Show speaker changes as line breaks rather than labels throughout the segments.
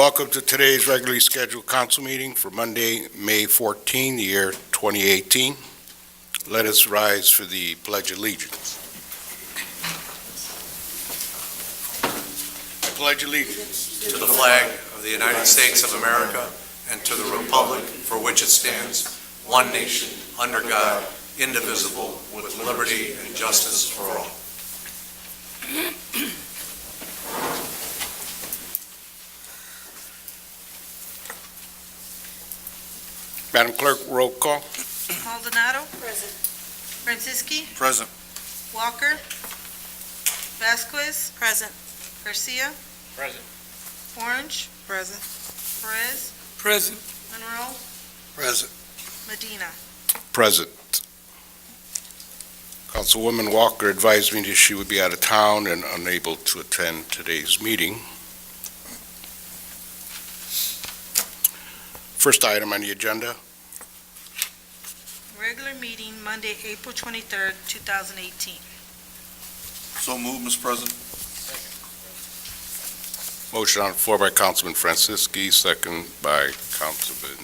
Welcome to today's regularly scheduled council meeting for Monday, May 14, the year 2018. Let us rise for the Pledge of Allegiance. I pledge allegiance
to the flag of the United States of America and to the republic for which it stands, one nation, under God, indivisible, with liberty and justice for all.
Madam Clerk, roll call.
Maldonado. Present. Franciski.
Present.
Walker. Vasquez.
Present.
Garcia.
Present.
Orange.
Present.
Perez.
Present.
Monroe.
Present.
Medina.
Present. Councilwoman Walker advised me that she would be out of town and unable to attend today's meeting. First item on the agenda,
Regular meeting Monday, April 23rd, 2018.
So moved, Mr. President.
motion on the floor by Councilman Franciski, second by Councilman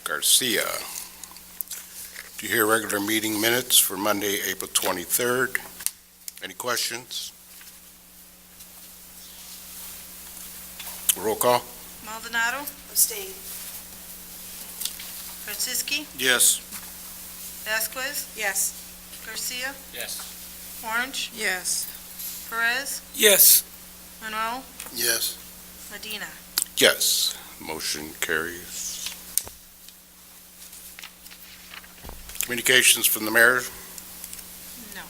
Garcia. Do you hear regular meeting minutes for Monday, April 23rd? Any questions? Roll call?
Maldonado. Abstain. Franciski.
Yes.
Vasquez.
Yes.
Garcia.
Yes.
Orange.
Yes.
Perez.
Yes.
Monroe.
Yes.
Medina.
Yes. Motion carries. Communications from the mayor?
No.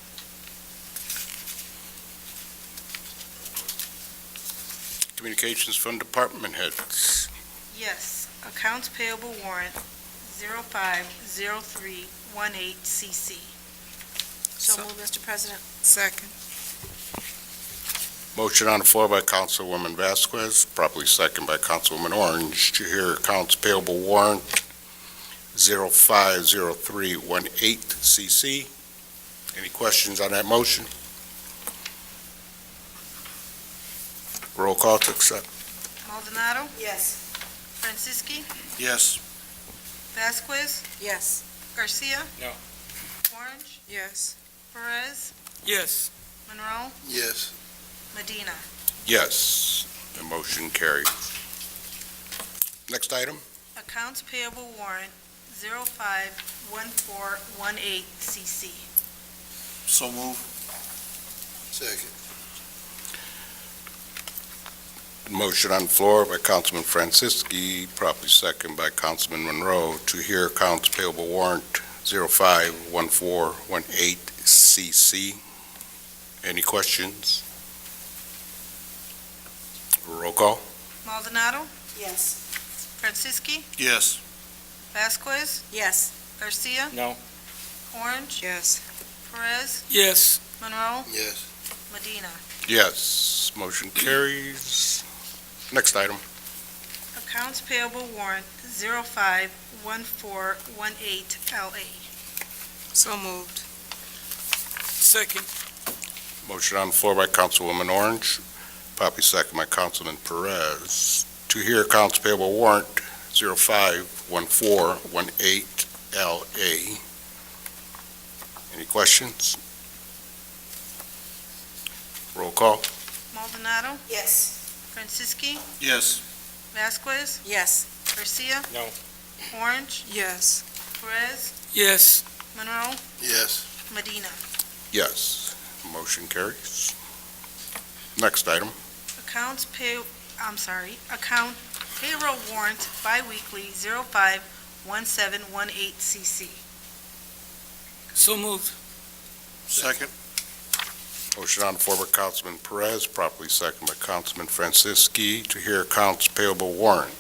Communications from department heads?
Yes. Accounts payable warrant 050318CC.
So moved, Mr. President. Second.
Motion on the floor by Councilwoman Vasquez, properly second by Councilwoman Orange, to hear accounts payable warrant 050318CC. Any questions on that motion? Roll call to accept.
Maldonado.
Yes.
Franciski.
Yes.
Vasquez.
Yes.
Garcia.
No.
Orange.
Yes.
Perez.
Yes.
Monroe.
Yes.
Medina.
Yes, the motion carries. Next item.
Accounts payable warrant 051418CC.
So moved. Second.
Motion on the floor by Councilman Franciski, properly second by Councilman Monroe, to hear accounts payable warrant 051418CC. Any questions? Roll call.
Maldonado.
Yes.
Franciski.
Yes.
Vasquez.
Yes.
Garcia.
No.
Orange.
Yes.
Perez.
Yes.
Monroe.
Yes.
Medina.
Yes, motion carries. Next item.
Accounts payable warrant 051418LA.
So moved. Second.
Motion on the floor by Councilwoman Orange, properly second by Councilman Perez, to hear accounts payable warrant 051418LA. Any questions? Roll call.
Maldonado.
Yes.
Franciski.
Yes.
Vasquez.
Yes.
Garcia.
No.
Orange.
Yes.
Perez.
Yes.
Monroe.
Yes.
Medina.
Yes, motion carries. Next item.
Account payroll warrant biweekly 051718CC.
So moved.
Second.
Motion on the floor by Councilman Perez, properly second by Councilman Franciski, to hear accounts payable warrant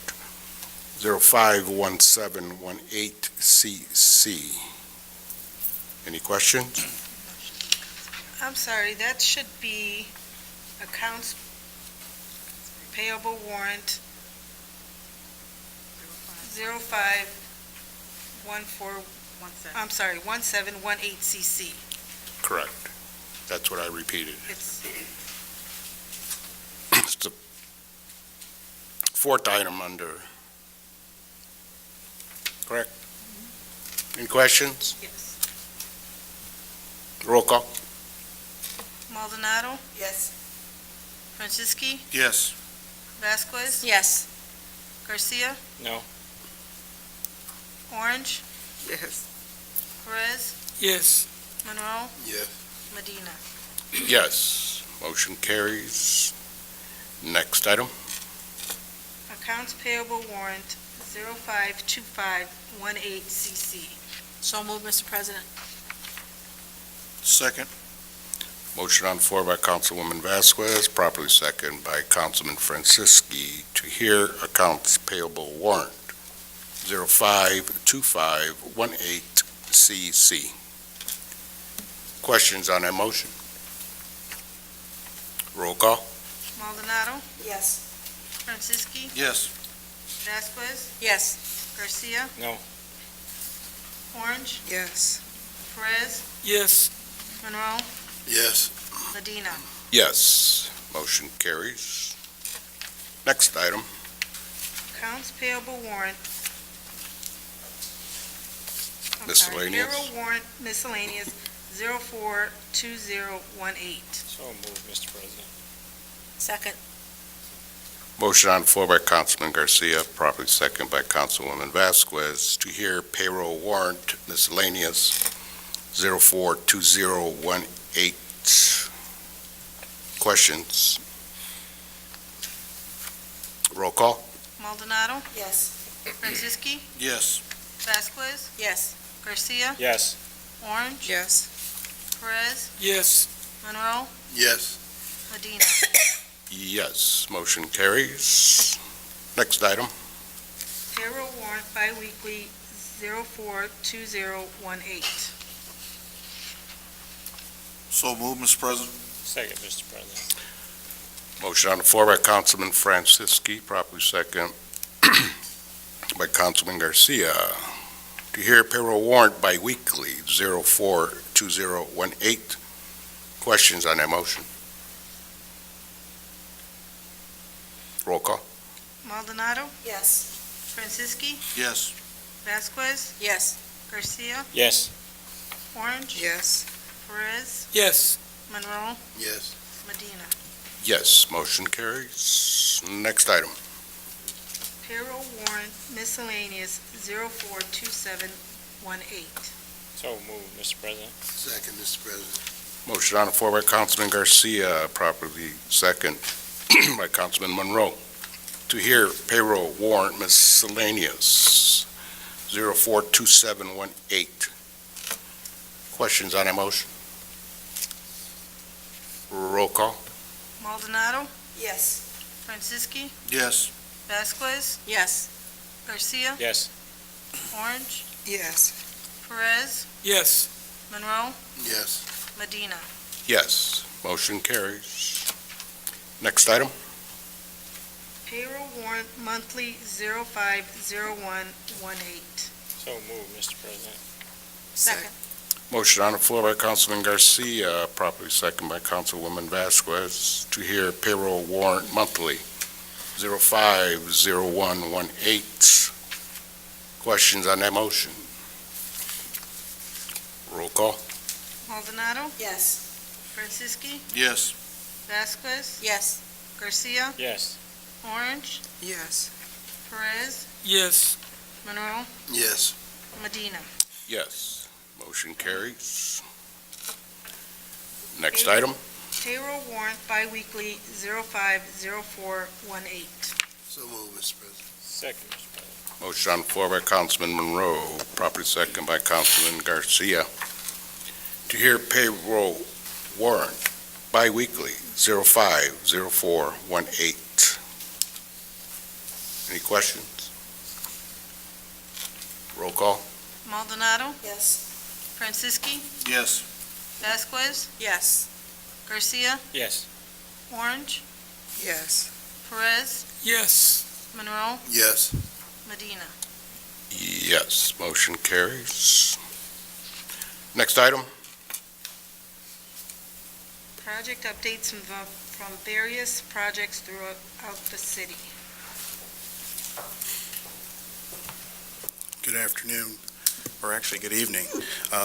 051718CC. Any questions?
I'm sorry, that should be accounts payable warrant 1718CC.
Correct. That's what I repeated.
It's
It's the fourth item under, correct? Any questions?
Yes.
Roll call?
Maldonado,
Yes.
Franciski,
Yes.
Vasquez,
Yes.
Garcia,
No.
Orange,
Yes.
Perez,
Yes.
Monroe,
Yes.
Medina.
Yes. Motion carries. Next item?
Accounts payable warrant 052518CC. So moved, Mr. President.
Second.
Motion on the floor by Councilwoman Vasquez, properly second by Councilman Franciski to hear accounts payable warrant 052518CC. Questions on that motion? Roll call?
Maldonado,
Yes.
Franciski,
Yes.
Vasquez,
Yes.
Garcia.
No.
Orange,
Yes.
Perez,
Yes.
Monroe,
Yes.
Medina.
Yes. Motion carries. Next item.
Accounts payable warrant.
Miscellaneous.
Payroll warrant miscellaneous 042018.
So moved, Mr. President.
Second.
Motion on the floor by Councilman Garcia, properly second by Councilwoman Vasquez to hear payroll warrant miscellaneous 042018. Questions? Roll call?
Maldonado,
Yes.
Franciski,
Yes.
Vasquez,
Yes.
Garcia,
Yes.
Orange,
Yes.
Perez,
Yes.
Monroe,
Yes.
Medina.
Yes. Motion carries. Next item.
Payroll warrant biweekly 042018.
So moved, Mr. President.
Second, Mr. President.
Motion on the floor by Councilman Franciski, properly second by Councilman Garcia to hear payroll warrant biweekly 042018. Questions on that motion? Roll call?
Maldonado,
Yes.
Franciski,
Yes.
Vasquez,
Yes.
Garcia,
Yes.
Orange,
Yes.
Perez,
Yes.
Monroe,
Yes.
Medina.
Yes, motion carries. Next item.
Payroll warrant miscellaneous 042718.
So moved, Mr. President.
Second, Mr. President.
Motion on the floor by Councilman Garcia, properly second by Councilman Monroe to hear payroll warrant miscellaneous 042718. Questions on that motion? Roll call?
Maldonado,
Yes.
Franciski,
Yes.
Vasquez,
Yes.
Garcia,
Yes.
Orange,
Yes.
Perez,
Yes.
Monroe,
Yes.
Medina.
Yes, motion carries. Next item?
Payroll warrant monthly 050118.
So moved, Mr. President.
Second.
Motion on the floor by Councilman Garcia, properly second by Councilwoman Vasquez to hear payroll warrant monthly 050118. Questions on that motion? Roll call?
Maldonado,
Yes.
Franciski,
Yes.
Vasquez,
Yes.
Garcia,
Yes.
Orange,
Yes.
Perez,
Yes.
Monroe,
Yes.
Medina.
Yes. Motion carries. Next item?
Payroll warrant biweekly 050418.
So moved, Mr. President.
Second, Mr. President.
Motion on the floor by Councilman Monroe, properly second by Councilman Garcia to hear payroll warrant biweekly 050418. Any questions? Roll call?
Maldonado,
Yes.
Franciski,
Yes.
Vasquez,
Yes.
Garcia,
Yes.
Orange,
Yes.
Perez,
Yes.
Monroe,
Yes.
Medina.
Yes, motion carries. Next item?
Project updates from various projects throughout the city.
Good afternoon, or actually good evening.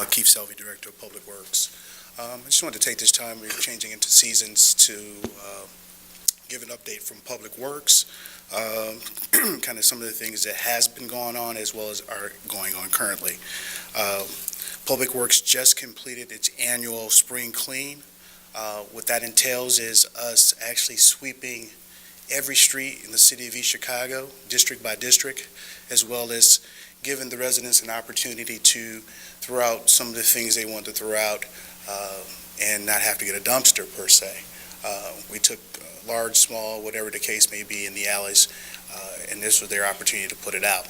Keith Selvey, Director of Public Works. I just wanted to take this time, we're changing into seasons, to give an update from Public Works, kind of some of the things that has been going on as well as are going on currently. Public Works just completed its annual spring clean. What that entails is us actually sweeping every street in the city of East Chicago, district by district, as well as giving the residents an opportunity to throw out some of the things they want to throw out and not have to get a dumpster per se. We took large, small, whatever the case may be in the alleys, and this was their opportunity to put it out.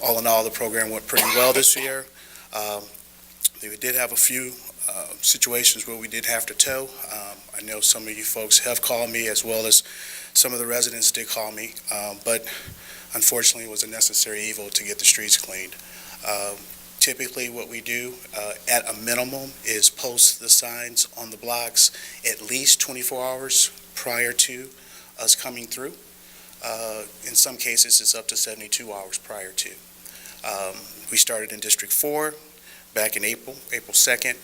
All in all, the program went pretty well this year. We did have a few situations where we did have to tow. I know some of you folks have called me, as well as some of the residents did call me, but unfortunately, it was a necessary evil to get the streets cleaned. Typically, what we do at a minimum is post the signs on the blocks at least 24 hours prior to us coming through. In some cases, it's up to 72 hours prior to. We started in District 4 back in April 2nd.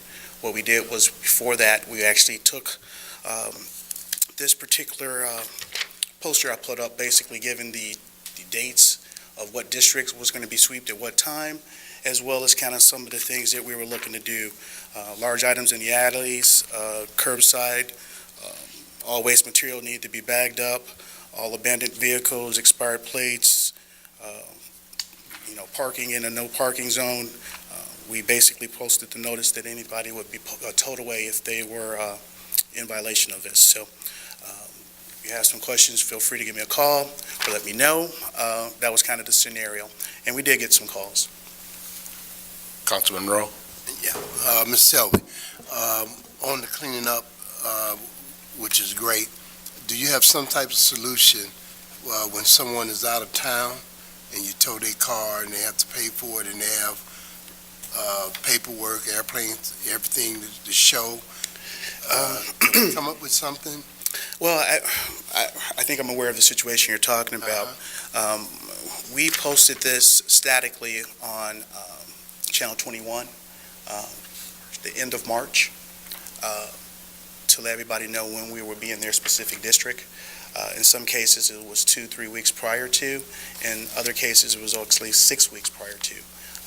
What we did was, before that, we actually took this particular poster I put up, basically giving the dates of what districts was going to be swept at what time, as well as kind of some of the things that we were looking to do. Large items in the alleys, curbside, all waste material needed to be bagged up, all abandoned vehicles, expired plates, parking in a no parking zone. We basically posted the notice that anybody would be towed away if they were in violation of this. So if you have some questions, feel free to give me a call or let me know. That was kind of the scenario, and we did get some calls.
Councilman Rowe?
Ms. Selvey, on the cleaning up, which is great, do you have some type of solution when someone is out of town and you tow their car and they have to pay for it and they have paperwork, airplanes, everything to show? Can you come up with something?
Well, I think I'm aware of the situation you're talking about. We posted this statically on Channel 21 the end of March to let everybody know when we would be in their specific district. In some cases, it was 2-3 weeks prior to. In other cases, it was actually 6 weeks prior to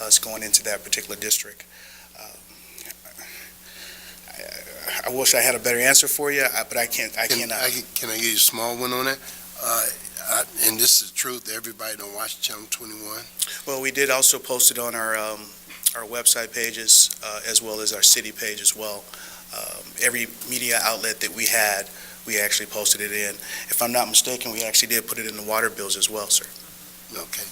us going into that particular district. I wish I had a better answer for you, but I cannot.
Can I give you a small one on that? And this is the truth, everybody don't watch Channel 21.
Well, we did also post it on our website pages, as well as our city page as well. Every media outlet that we had, we actually posted it in. If I'm not mistaken, we actually did put it in the water bills as well, sir.
Okay.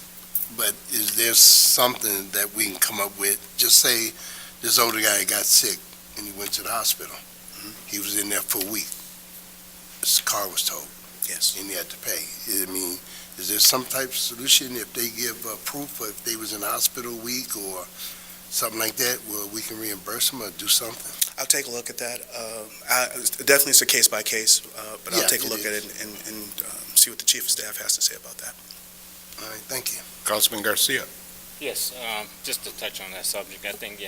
But is there something that we can come up with? Just say this older guy got sick and he went to the hospital. He was in there for a week. His car was towed.
Yes.
And he had to pay. I mean, is there some type of solution if they give proof if they was in the hospital a week or something like that, where we can reimburse them or do something?
I'll take a look at that. Definitely it's a case by case, but I'll
Yeah,
take a
it
look at it and see what the chief of staff has to say about that.
All right, thank you.
Councilman Garcia?
Yes, just to touch on that subject, I think,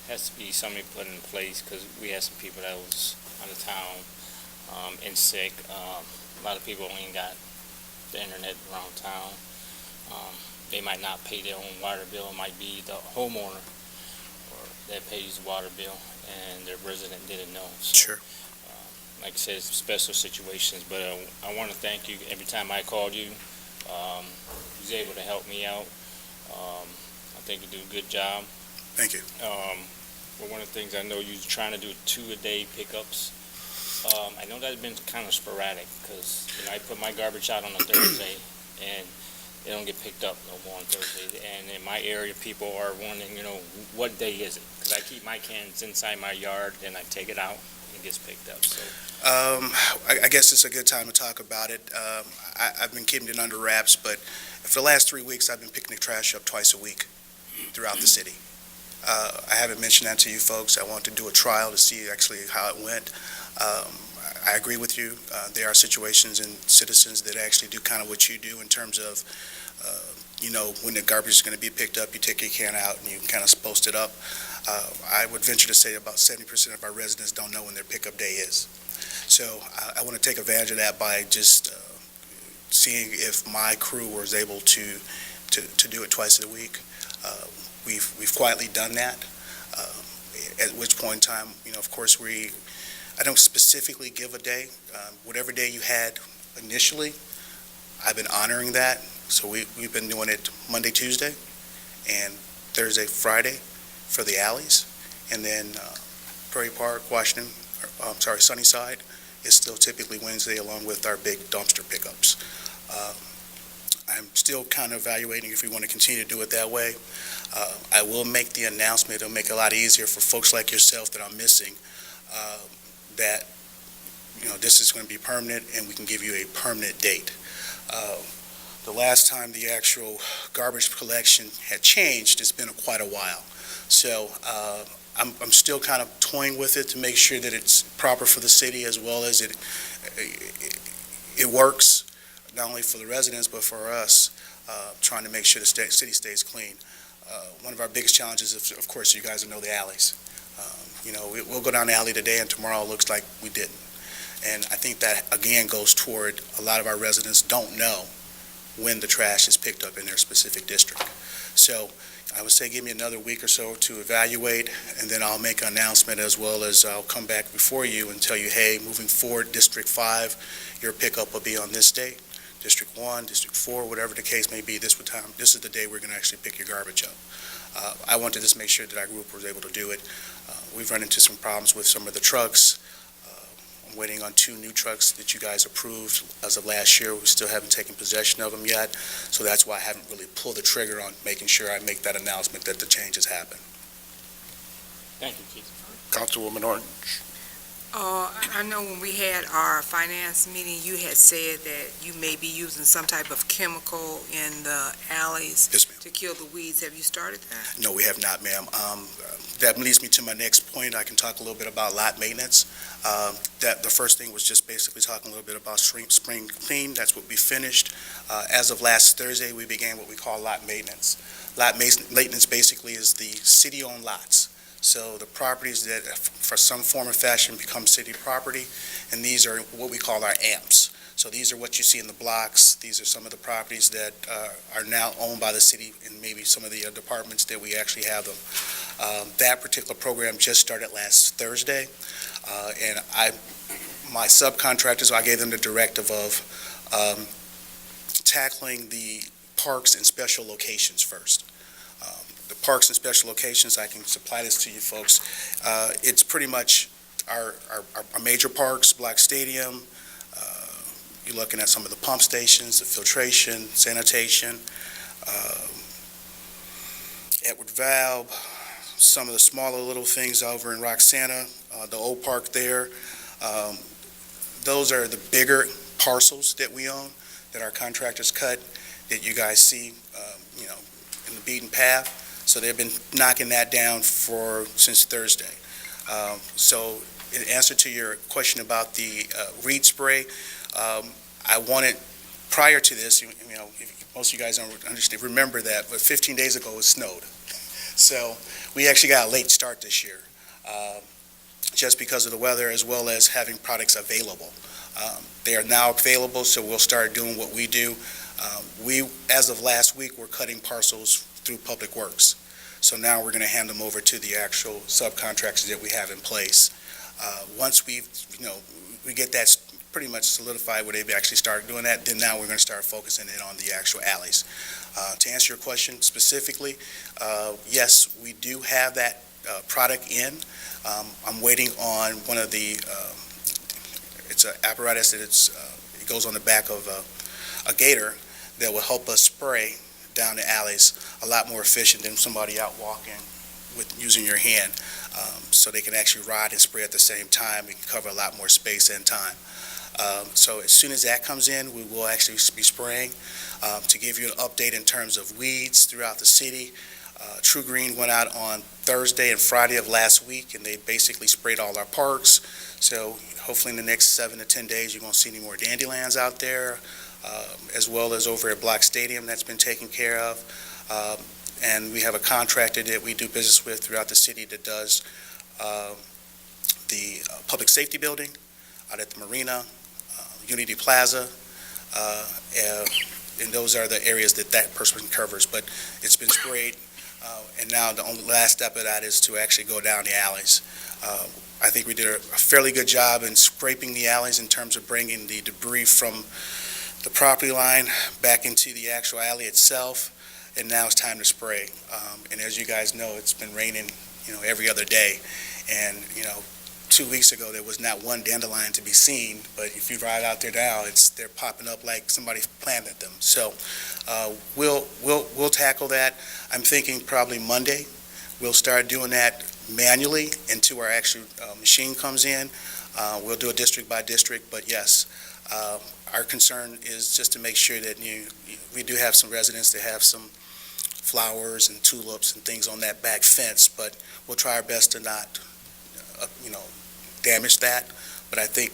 has to be something put in place, because we had some people that was out of town and sick. A lot of people ain't got the internet around town. They might not pay their own water bill. It might be the homeowner or that pays the water bill and their resident didn't know. So,
Sure.
like I said, it's special situations, but I want to thank you. Every time I called you, you was able to help me out. I think you do a good job.
Thank you.
But one of the things I know you're trying to do 2-a-day pickups. I know that's been kind of sporadic, because I put my garbage out on a Thursday and they don't get picked up no more on Thursday. And in my area, people are wondering, what day is it? Because I keep my cans inside my yard and I take it out and it gets picked up. So
I guess it's a good time to talk about it. I've been keeping it under wraps, but for the last 3 weeks, I've been picking the trash up twice a week throughout the city. I haven't mentioned that to you folks. I want to do a trial to see actually how it went. I agree with you. There are situations and citizens that actually do kind of what you do in terms of, when the garbage is going to be picked up, you take your can out and you kind of post it up. I would venture to say about 70% of our residents don't know when their pickup day is. So I want to take advantage of that by just seeing if my crew was able to do it twice a week. We've quietly done that, at which point in time, of course, I don't specifically give a day. Whatever day you had initially, I've been honoring that. So we've been doing it Monday, Tuesday, and Thursday, Friday for the alleys. And then Prairie Park, Sunnyside is still typically Wednesday along with our big dumpster pickups. I'm still kind of evaluating if we want to continue to do it that way. I will make the announcement. It'll make it a lot easier for folks like yourself that I'm missing, that this is going to be permanent and we can give you a permanent date. The last time the actual garbage collection had changed, it's been quite a while. So I'm still kind of toying with it to make sure that it's proper for the city as well as it works, not only for the residents but for us, trying to make sure the city stays clean. One of our biggest challenges is, of course, you guys know the alleys. We'll go down the alley today and tomorrow it looks like we didn't. And I think that, again, goes toward a lot of our residents don't know when the trash is picked up in their specific district. So I would say give me another week or so to evaluate, and then I'll make an announcement as well as I'll come back before you and tell you, hey, moving forward, District 5, your pickup will be on this date. District 1, District 4, whatever the case may be, this is the day we're going to actually pick your garbage up. I want to just make sure that our group was able to do it. We've run into some problems with some of the trucks. I'm waiting on 2 new trucks that you guys approved as of last year. We still haven't taken possession of them yet, so that's why I haven't really pulled the trigger on making sure I make that announcement that the changes happen.
Thank you, Keith.
Councilwoman Orange.
I know when we had our finance meeting, you had said that you may be using some type of chemical in the alleys
Yes, ma'am.
to kill the weeds. Have you started that?
No, we have not, ma'am. That leads me to my next point. I can talk a little bit about lot maintenance. The first thing was just basically talking a little bit about spring clean. That's what we finished. As of last Thursday, we began what we call lot maintenance. Lot maintenance basically is the city-owned lots. So the properties that, for some form or fashion, become city property, and these are what we call our AMPs. So these are what you see in the blocks. These are some of the properties that are now owned by the city, and maybe some of the departments that we actually have them. That particular program just started last Thursday, and my subcontractors, I gave them the directive of tackling the parks and special locations first. The parks and special locations, I can supply this to you folks. It's pretty much our major parks, Black Stadium. You're looking at some of the pump stations, the filtration, sanitation, Edward Valve, some of the smaller little things over in Roxana, the old park there. Those are the bigger parcels that we own, that our contractors cut, that you guys see, in the beaten path. So they've been knocking that down since Thursday. So in answer to your question about the reed spray, I wanted, prior to this, most of you guys don't understand, remember that, but 15 days ago it snowed. So we actually got a late start this year, just because of the weather as well as having products available. They are now available, so we'll start doing what we do. As of last week, we're cutting parcels through Public Works. So now we're going to hand them over to the actual subcontractors that we have in place. Once we get that pretty much solidified where they've actually started doing that, then now we're going to start focusing in on the actual alleys. To answer your question specifically, yes, we do have that product in. I'm waiting on one of the, it's an apparatus that it goes on the back of a gator that will help us spray down the alleys a lot more efficient than somebody out walking with using your hand. So they can actually ride and spray at the same time. We can cover a lot more space and time. So as soon as that comes in, we will actually be spraying. To give you an update in terms of weeds throughout the city, True Green went out on Thursday and Friday of last week, and they basically sprayed all our parks. So hopefully in the next 7 to 10 days, you won't see any more dandelions out there, as well as over at Block Stadium, that's been taken care of. And we have a contractor that we do business with throughout the city that does the public safety building out at the Marina, Unity Plaza, and those are the areas that that person covers. But it's been sprayed, and now the only last step of that is to actually go down the alleys. I think we did a fairly good job in scraping the alleys in terms of bringing the debris from the property line back into the actual alley itself, and now it's time to spray. And as you guys know, it's been raining, every other day, and, 2 weeks ago, there was not one dandelion to be seen, but if you ride out there now, they're popping up like somebody planted them. So we'll tackle that. I'm thinking probably Monday, we'll start doing that manually until our actual machine comes in. We'll do it district by district, but yes, our concern is just to make sure that we do have some residents that have some flowers and tulips and things on that back fence, but we'll try our best to not, damage that. But I think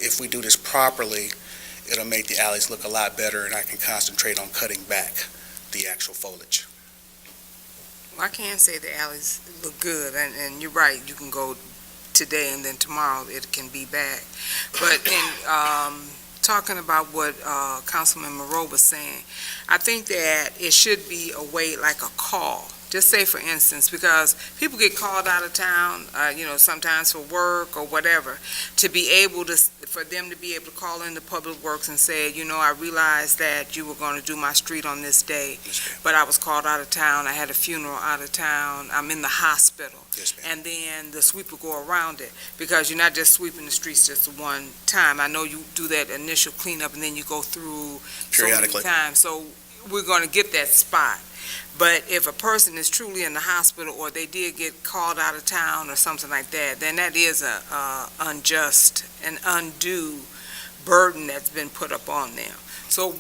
if we do this properly, it'll make the alleys look a lot better, and I can concentrate on cutting back the actual foliage.
Well, I can say the alleys look good, and you're right, you can go today and then tomorrow it can be back. But in talking about what Councilman Moreau was saying, I think that it should be a way like a call. Just say, for instance, because people get called out of town, sometimes for work or whatever, to be able to, for them to be able to call into Public Works and say, I realized that you were going to do my street on this day, but I was called out of town, I had a funeral out of town, I'm in the hospital.
Yes, ma'am.
And then the sweeper go around it, because you're not just sweeping the streets just one time. I know you do that initial cleanup and then you go through
Periodically.
so many times. So we're going to get that spot. But if a person is truly in the hospital or they did get called out of town or something like that, then that is a unjust and undue burden that's been put up on them. So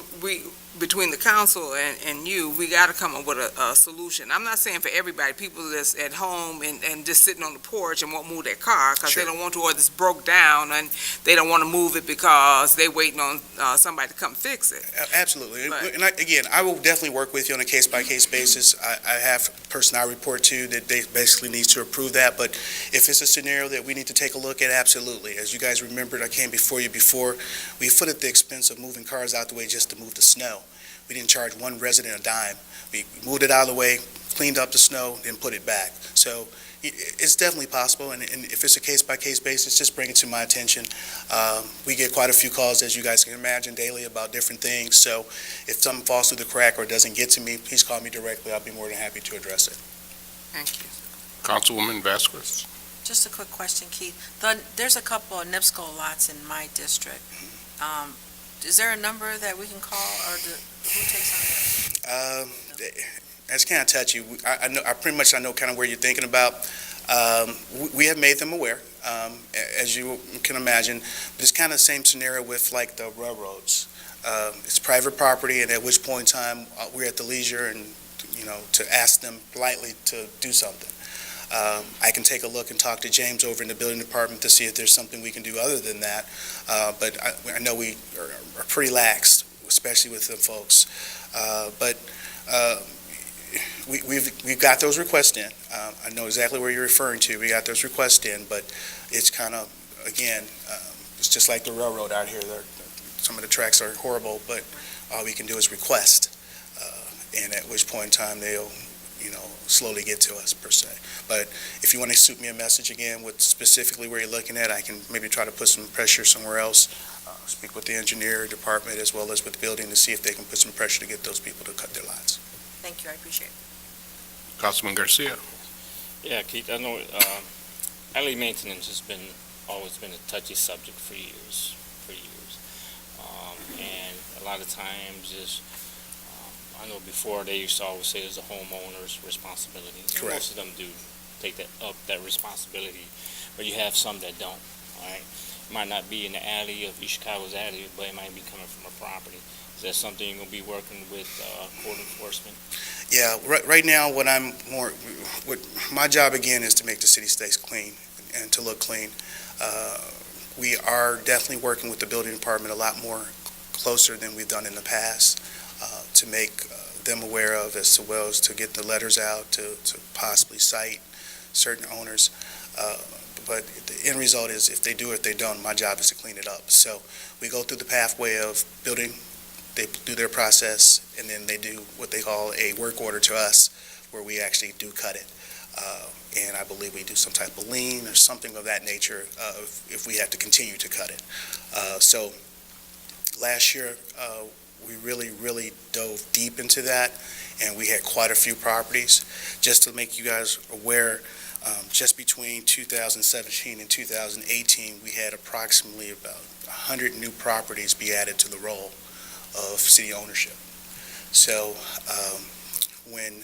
between the council and you, we got to come up with a solution. I'm not saying for everybody, people that's at home and just sitting on the porch and won't move their car because
Sure.
they don't want to, or it's broke down and they don't want to move it because they're waiting on somebody to come fix it.
Absolutely.
But-
And I will definitely work with you on a case-by-case basis. I have a person I report to that they basically needs to approve that, but if it's a scenario that we need to take a look at, absolutely. As you guys remembered, I came before you before, we footed the expense of moving cars out the way just to move the snow. We didn't charge one resident a dime. We moved it out of the way, cleaned up the snow, then put it back. So it's definitely possible, and if it's a case-by-case basis, just bring it to my attention. We get quite a few calls, as you guys can imagine, daily about different things. So if something falls through the crack or doesn't get to me, please call me directly. I'll be more than happy to address it.
Thank you.
Councilwoman Vasquez.
Just a quick question, Keith. There's a couple of NIPSCO lots in my district. Is there a number that we can call, or who takes on that?
That's kind of touchy. I know kind of where you're thinking about. We have made them aware, as you can imagine. But it's kind of the same scenario with like the railroads. It's private property, and at which point in time we're at the leisure and to ask them politely to do something. I can take a look and talk to James over in the building department to see if there's something we can do other than that. But I know we are pretty lax, especially with the folks. But we've got those requests in. I know exactly where you're referring to. We got those requests in, but it's kind of, again, it's just like the railroad out here. Some of the tracks are horrible, but all we can do is request. And at which point in time they'll slowly get to us, per se. But if you want to shoot me a message again with specifically where you're looking at, I can maybe try to put some pressure somewhere else, speak with the engineer department as well as with the building to see if they can put some pressure to get those people to cut their lines.
Thank you, I appreciate it.
Councilman Garcia.
Yeah, Keith, I know alley maintenance has always been a touchy subject for years. And a lot of times I know before they used to always say it's a homeowner's responsibility.
Correct.
Most of them do take that responsibility, but you have some that don't, all right? It might not be in the alley of East Chicago's alley, but it might be coming from a property. Is that something you're going to be working with code enforcement?
Yeah, right now, what my job again is to make the city stays clean and to look clean. We are definitely working with the building department a lot more closer than we've done in the past to make them aware of, as well as to get the letters out to possibly cite certain owners. But the end result is, if they do or if they don't, my job is to clean it up. So we go through the pathway of building, they do their process, and then they do what they call a work order to us, where we actually do cut it. And I believe we do some type of lien or something of that nature if we have to continue to cut it. So last year, we really dove deep into that, and we had quite a few properties. Just to make you guys aware, just between 2017 and 2018, we had approximately about 100 new properties be added to the roll of city ownership. So when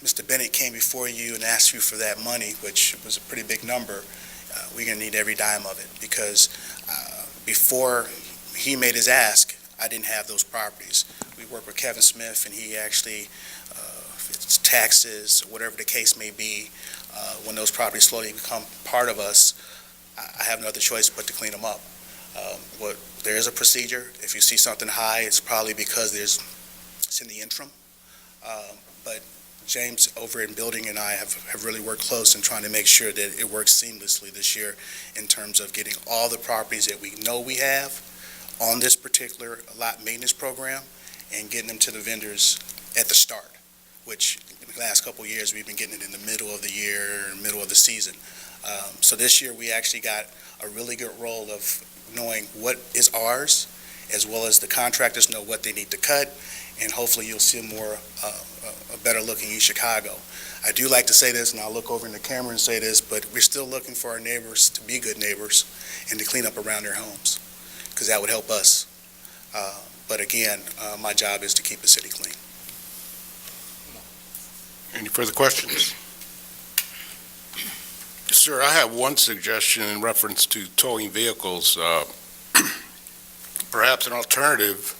Mr. Bennett came before you and asked you for that money, which was a pretty big number, we're going to need every dime of it, because before he made his ask, I didn't have those properties. We worked with Kevin Smith, and he actually, if it's taxes, whatever the case may be, when those properties slowly become part of us, I have no other choice but to clean them up. There is a procedure. If you see something high, it's probably because it's in the interim. But James over in building and I have really worked close in trying to make sure that it works seamlessly this year in terms of getting all the properties that we know we have on this particular lot maintenance program and getting them to the vendors at the start, which in the last couple of years, we've been getting it in the middle of the year, middle of the season. So this year, we actually got a really good role of knowing what is ours, as well as the contractors know what they need to cut, and hopefully you'll see a better looking East Chicago. I do like to say this, and I'll look over in the camera and say this, but we're still looking for our neighbors to be good neighbors and to clean up around their homes, because that would help us. But again, my job is to keep the city clean.
Any further questions? Sir, I have one suggestion in reference to towing vehicles. Perhaps an alternative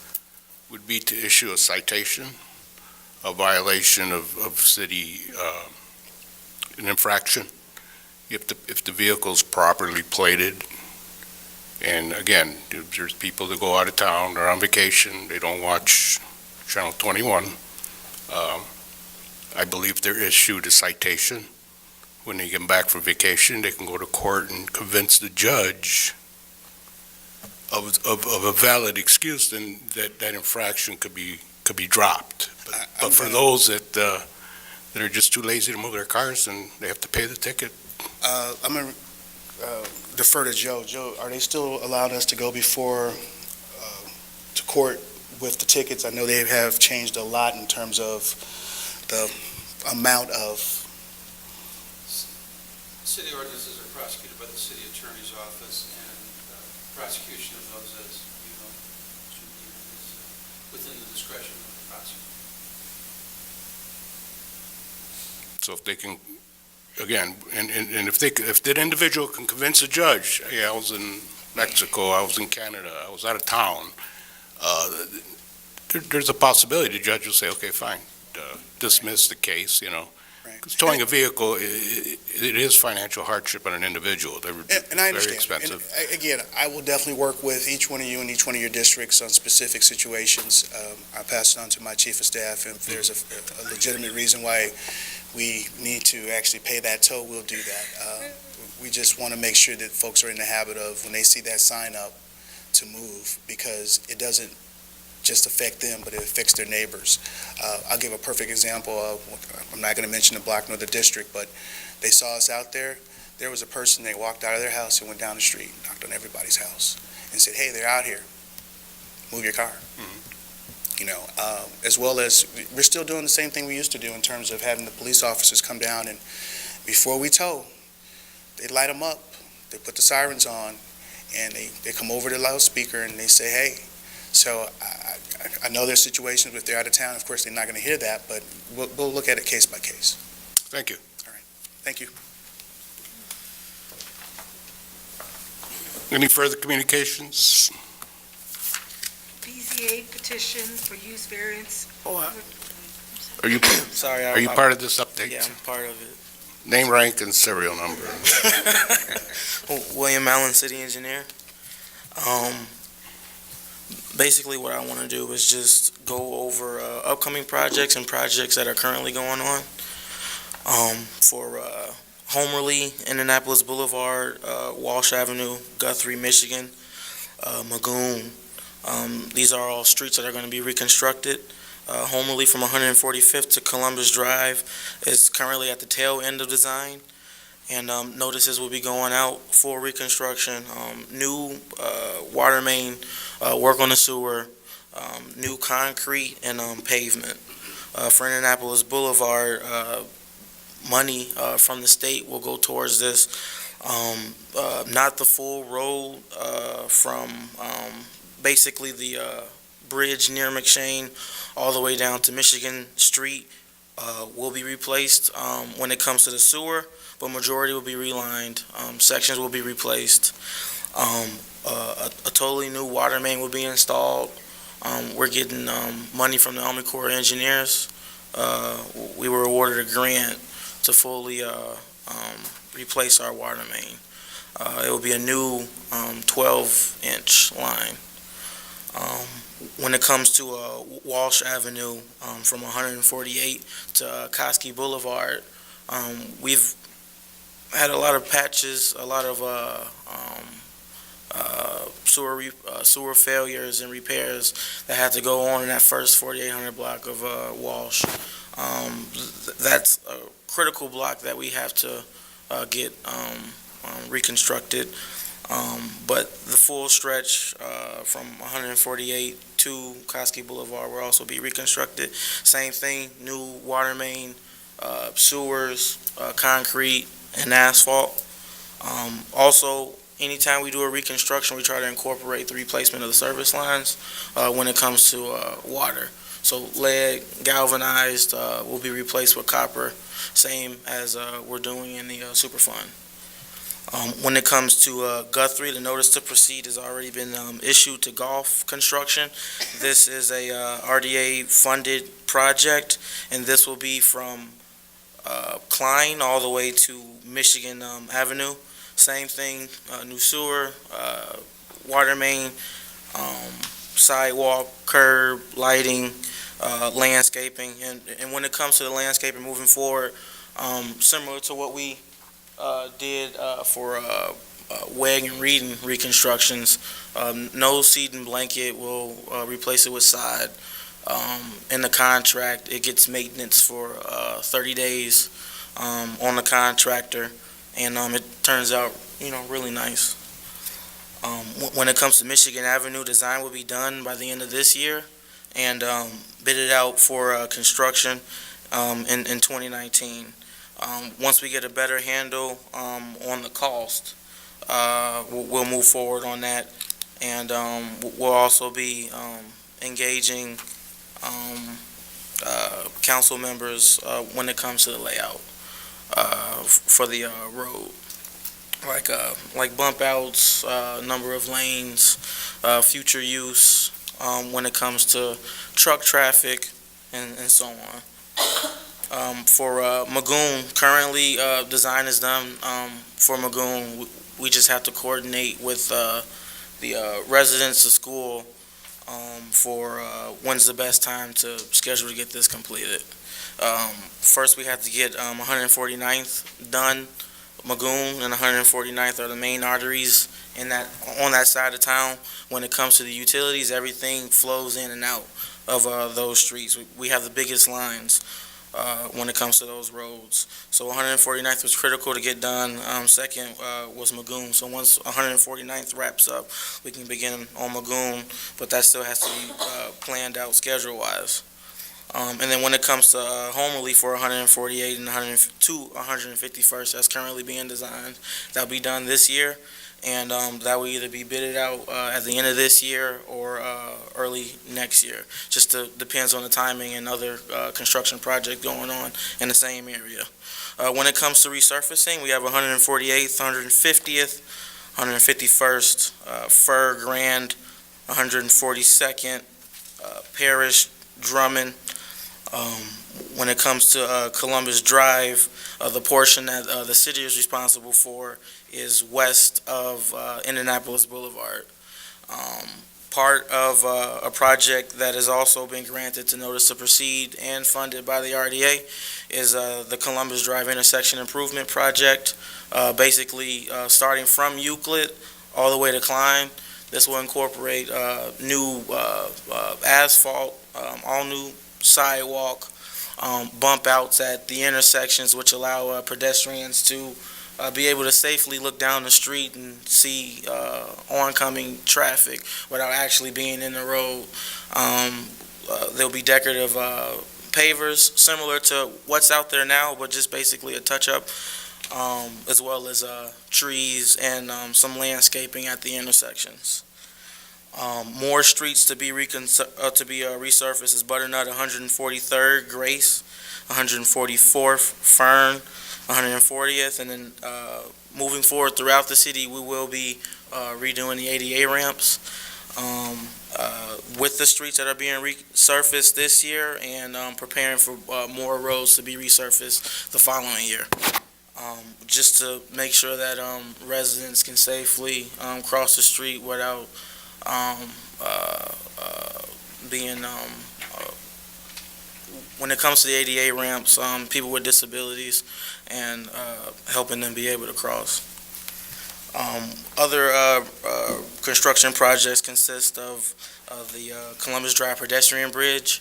would be to issue a citation, a violation of city, an infraction, if the vehicle's properly plated. And again, there's people that go out of town, they're on vacation, they don't watch Channel 21. I believe they're issued a citation. When they get back from vacation, they can go to court and convince the judge of a valid excuse, then that infraction could be dropped. But for those that are just too lazy to move their cars, then they have to pay the ticket.
I'm going to defer to Joe. Joe, are they still allowing us to go before to court with the tickets? I know they have changed a lot in terms of the amount of.
City ordinances are prosecuted by the city attorney's office, and prosecution of those, as you know, should be within the discretion of the prosecutor.
So if they can, again, and if that individual can convince a judge, hey, I was in Mexico, I was in Canada, I was out of town, there's a possibility the judge will say, okay, fine, dismiss the case, you know. Because towing a vehicle, it is financial hardship on an individual. They're
And I understand.
very expensive.
And again, I will definitely work with each one of you and each one of your districts on specific situations. I pass it on to my chief of staff, and if there's a legitimate reason why we need to actually pay that toll, we'll do that. We just want to make sure that folks are in the habit of, when they see that sign up, to move, because it doesn't just affect them, but it affects their neighbors. I'll give a perfect example of, I'm not going to mention the block nor the district, but they saw us out there. There was a person, they walked out of their house and went down the street, knocked on everybody's house, and said, hey, they're out here. Move your car. You know, as well as, we're still doing the same thing we used to do in terms of having the police officers come down, and before we tow, they light them up, they put the sirens on, and they come over the loudspeaker and they say, hey. So I know there's situations if they're out of town, of course, they're not going to hear that, but we'll look at it case by case.
Thank you.
All right. Thank you.
Any further communications?
BZA petition for use variance.
Are you,
Sorry,
are you part of this update?
Yeah, I'm part of it.
Name, rank, and serial number.
William Allen, city engineer. Basically, what I want to do is just go over upcoming projects and projects that are currently going on. For Homerly, Indianapolis Boulevard, Walsh Avenue, Guthrie, Michigan, Magoon. These are all streets that are going to be reconstructed. Homerly from 145th to Columbus Drive is currently at the tail end of design, and notices will be going out for reconstruction. New water main, work on the sewer, new concrete and pavement. For Indianapolis Boulevard, money from the state will go towards this. Not the full road from basically the bridge near McShane all the way down to Michigan Street will be replaced when it comes to the sewer, but majority will be relined. Sections will be replaced. A totally new water main will be installed. We're getting money from the Army Corps of Engineers. We were awarded a grant to fully replace our water main. It will be a new 12-inch line. When it comes to Walsh Avenue, from 148 to Koski Boulevard, we've had a lot of patches, a lot of sewer failures and repairs that had to go on in that first 4800 block of Walsh. That's a critical block that we have to get reconstructed. But the full stretch from 148 to Koski Boulevard will also be reconstructed. Same thing, new water main, sewers, concrete, and asphalt. Also, anytime we do a reconstruction, we try to incorporate the replacement of the service lines when it comes to water. So lead, galvanized, will be replaced with copper, same as we're doing in the Superfund. When it comes to Guthrie, the notice to proceed has already been issued to Golf Construction. This is a RDA-funded project, and this will be from Klein all the way to Michigan Avenue. Same thing, new sewer, water main, sidewalk, curb, lighting, landscaping. And when it comes to the landscaping moving forward, similar to what we did for Weg and Reading reconstructions, no seed and blanket, will replace it with sod. In the contract, it gets maintenance for 30 days on the contractor, and it turns out, really nice. When it comes to Michigan Avenue, design will be done by the end of this year and bidded out for construction in 2019. Once we get a better handle on the cost, we'll move forward on that, and we'll also be engaging council members when it comes to the layout for the road, like bump outs, number of lanes, future use when it comes to truck traffic, and so on. For Magoon, currently design is done for Magoon. We just have to coordinate with the residents of school for when's the best time to schedule to get this completed. First, we have to get 149th done. Magoon and 149th are the main arteries on that side of town. When it comes to the utilities, everything flows in and out of those streets. We have the biggest lines when it comes to those roads. So 149th was critical to get done. Second was Magoon. So once 149th wraps up, we can begin on Magoon, but that still has to be planned out schedule-wise. And then when it comes to Homerly for 148 and 151st, that's currently being designed. That'll be done this year, and that will either be bidded out at the end of this year or early next year. Just depends on the timing and other construction project going on in the same area. When it comes to resurfacing, we have 148th, 150th, 151st, Fur, Grand, 142nd, Parish, Drummond, When it comes to Columbus Drive, the portion that the city is responsible for is west of Indianapolis Boulevard. Part of a project that has also been granted to notice to proceed and funded by the RDA is the Columbus Drive Intersection Improvement Project, basically starting from Euclid all the way to Klein. This will incorporate new asphalt, all new sidewalk, bump outs at the intersections, which allow pedestrians to be able to safely look down the street and see oncoming traffic without actually being in the road. There'll be decorative pavers, similar to what's out there now, but just basically a touch-up, as well as trees and some landscaping at the intersections. More streets to be resurfaced is Butternut, 143rd, Grace, 144th, Fern, 140th, and then moving forward throughout the city, we will be redoing the ADA ramps with the streets that are being resurfaced this year, and preparing for more roads to be resurfaced the following year. Just to make sure that residents can safely cross the street without being when it comes to the ADA ramps, people with disabilities, and helping them be able to cross. Other construction projects consist of the Columbus Drive Pedestrian Bridge,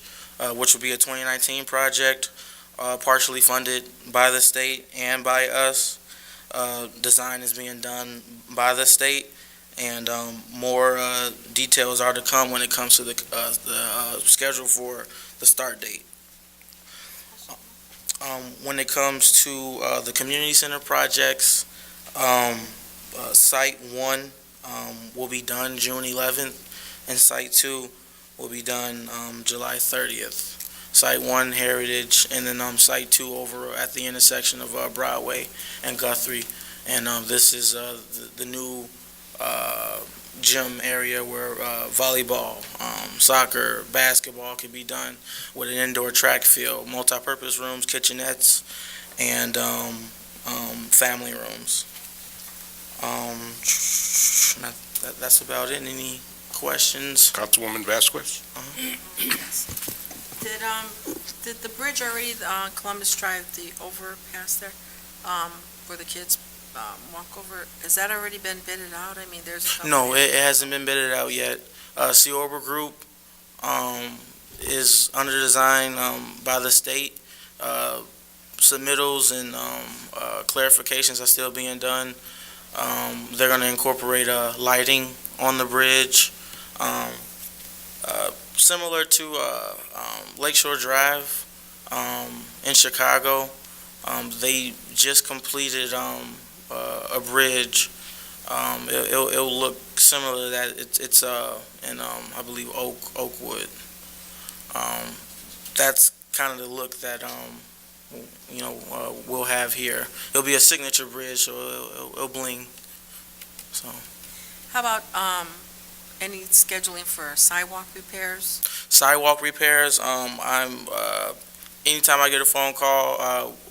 which will be a 2019 project, partially funded by the state and by us. Design is being done by the state, and more details are to come when it comes to the schedule for the start date. When it comes to the community center projects, Site 1 will be done June 11th, and Site 2 will be done July 30th. Site 1, Heritage, and then Site 2 over at the intersection of Broadway and Guthrie. And this is the new gym area where volleyball, soccer, basketball can be done with an indoor track field, multi-purpose rooms, kitchenettes, and family rooms. That's about it. Any questions?
Councilwoman Vasquez?
Did the bridge already on Columbus Drive, the overpass there, where the kids walk over, has that already been bidded out? I mean, there's a couple.
No, it hasn't been bidded out yet. C. Ober Group is under design by the state. Submittals and clarifications are still being done. They're going to incorporate lighting on the bridge, similar to Lakeshore Drive in Chicago. They just completed a bridge. It'll look similar to that. It's in I believe Oakwood. That's kind of the look that we'll have here. It'll be a signature bridge, so it'll bling. So.
How about any scheduling for sidewalk repairs?
Sidewalk repairs. Anytime I get a phone call,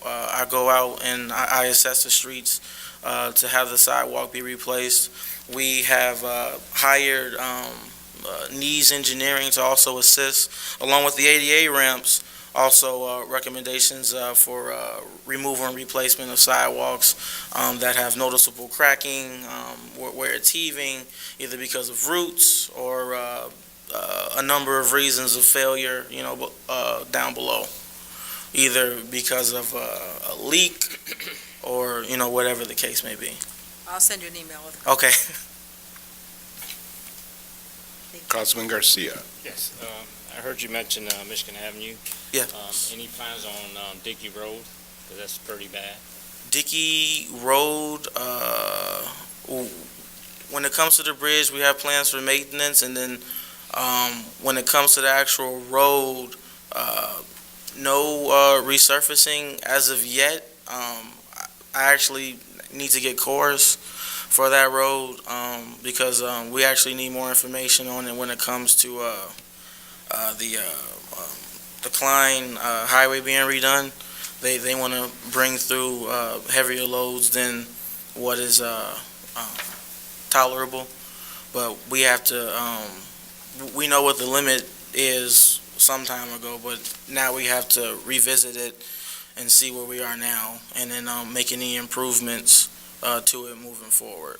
I go out and I assess the streets to have the sidewalk be replaced. We have hired Nees Engineering to also assist, along with the ADA ramps. Also, recommendations for removal and replacement of sidewalks that have noticeable cracking, where it's heaving, either because of roots or a number of reasons of failure, down below, either because of a leak or, whatever the case may be.
I'll send you an email with it.
Okay.
Councilman Garcia?
Yes, I heard you mention Michigan Avenue.
Yeah.
Any plans on Dickey Road? Because that's pretty bad.
Dickey Road, when it comes to the bridge, we have plans for maintenance, and then when it comes to the actual road, no resurfacing as of yet. I actually need to get cores for that road because we actually need more information on it when it comes to the the Klein Highway being redone. They want to bring through heavier loads than what is tolerable. But we have to, we know what the limit is some time ago, but now we have to revisit it and see where we are now, and then make any improvements to it moving forward.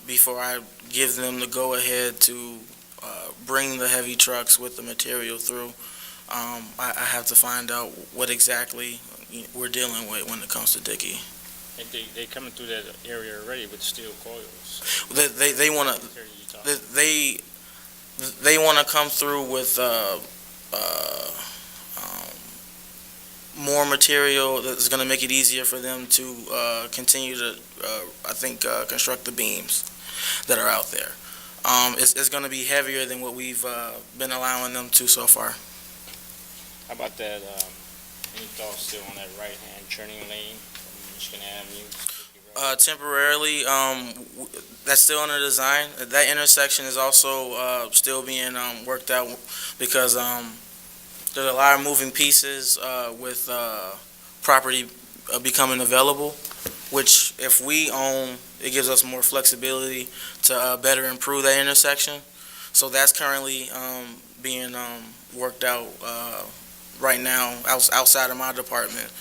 Before I give them the go-ahead to bring the heavy trucks with the material through, I have to find out what exactly we're dealing with when it comes to Dickey.
And they coming through that area already with steel coils.
They want to, they want to come through with more material that's going to make it easier for them to continue to, I think, construct the beams that are out there. It's going to be heavier than what we've been allowing them to so far.
How about that, any thoughts still on that right-hand turning lane from Michigan Avenue?
Temporarily, that's still under design. That intersection is also still being worked out because there's a lot of moving pieces with property becoming available, which if we own, it gives us more flexibility to better improve that intersection. So that's currently being worked out right now outside of my department.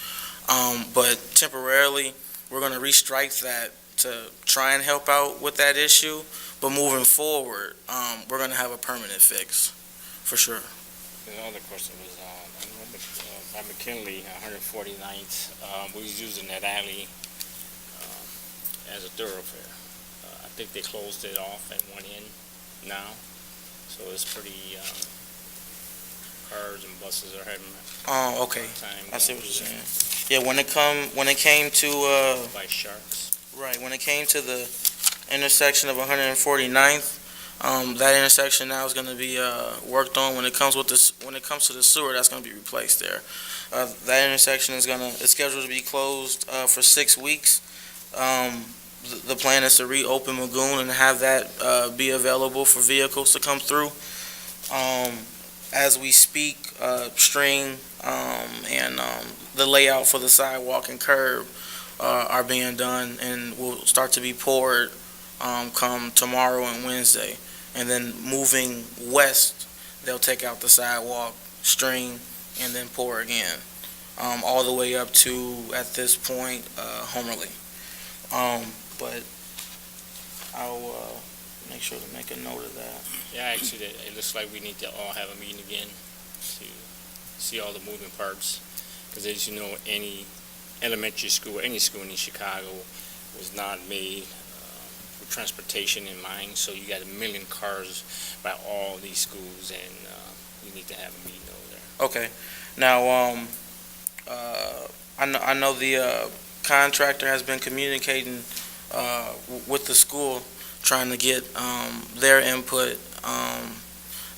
But temporarily, we're going to restrike that to try and help out with that issue. But moving forward, we're going to have a permanent fix, for sure.
The other question was, I know by McKinley, 149th, we was using that alley as a thoroughfare. I think they closed it off and went in now, so it's pretty, cars and buses are having
Oh, okay.
time.
I see
going
what you're
through
saying. Yeah, when it came to
there by Sharks.
right, when it came to the intersection of 149th, that intersection now is going to be worked on. When it comes to the sewer, that's going to be replaced there. That intersection is scheduled to be closed for 6 weeks. The plan is to reopen Magoon and have that be available for vehicles to come through. As we speak, string and the layout for the sidewalk and curb are being done and will start to be poured come tomorrow and Wednesday. And then moving west, they'll take out the sidewalk, string, and then pour again, all the way up to, at this point, Homerly. But I'll make sure to make a note of that.
Yeah, actually, it looks like we need to all have a meeting again to see all the moving parts. Because as you know, any elementary school, any school in Chicago was not made with transportation in mind. So you got 1 million cars by all these schools, and you need to have a meeting over there.
Okay. Now, I know the contractor has been communicating with the school, trying to get their input.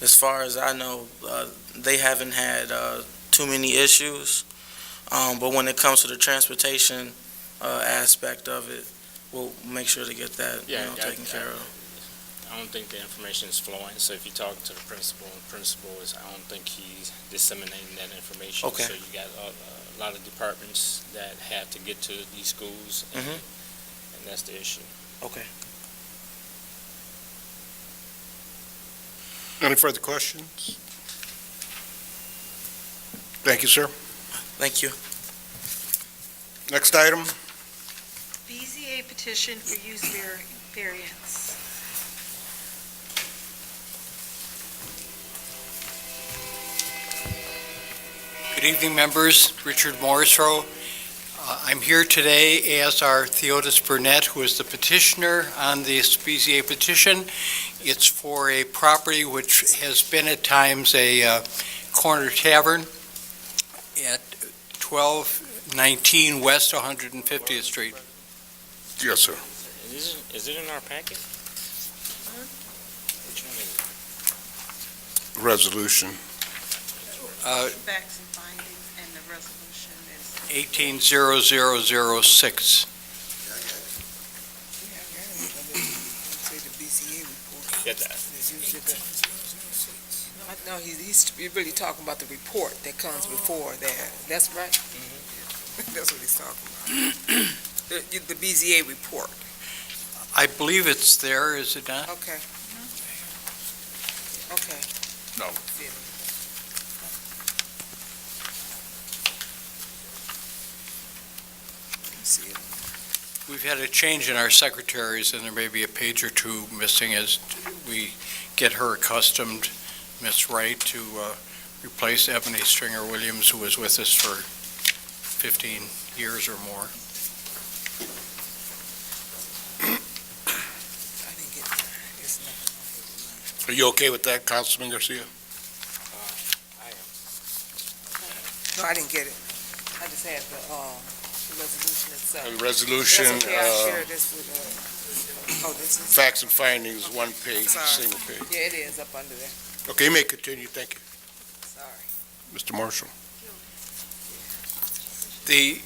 As far as I know, they haven't had too many issues. But when it comes to the transportation aspect of it, we'll make sure to get that taken care of.
I don't think the information is flowing, so if you talk to the principal, I don't think he's disseminating that information.
Okay.
So you got a lot of departments that have to get to these schools, and that's the issue.
Okay.
Any further questions? Thank you, sir.
Thank you.
Next item.
BZA petition for use variance.
Good evening, members. Richard Morrisroe. I'm here today as our Theodis Burnett, who is the petitioner on this BZA petition. It's for a property which has been at times a corner tavern at 1219 West 150th Street.
Yes, sir.
Is it in our packet? Which one is it?
Resolution.
Facts and findings, and the resolution is
180006.
Get that.
No, he's really talking about the report that comes before that. That's right. That's what he's talking about. The BZA report.
I believe it's there, is it not?
Okay. Okay.
No.
See it.
We've had a change in our secretaries, and there may be a page or two missing as we get her accustomed, Ms. Wright, to replace Ebony Stringer Williams, who was with us for 15 years or more.
I didn't get that. It's not.
Are you okay with that, Councilman Garcia?
I am.
No, I didn't get it. I just had the resolution itself.
The resolution,
That's okay, I'll share this with, this is.
facts and findings, one page,
Sorry.
single page.
Yeah, it is up under there.
Okay, you may continue. Thank you.
Sorry.
Mr. Marshall.
The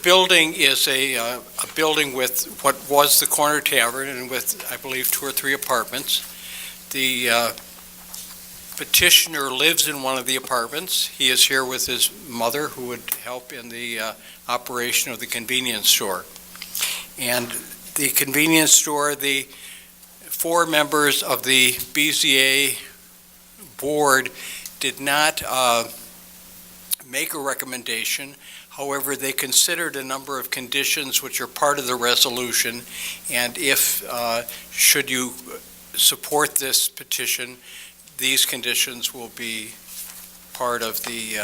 building is a building with what was the Corner Tavern and with, I believe, 2 or 3 apartments. The petitioner lives in one of the apartments. He is here with his mother, who would help in the operation of the convenience store. And the convenience store, the 4 members of the BZA board did not make a recommendation. However, they considered a number of conditions which are part of the resolution, and if, should you support this petition, these conditions will be part of the,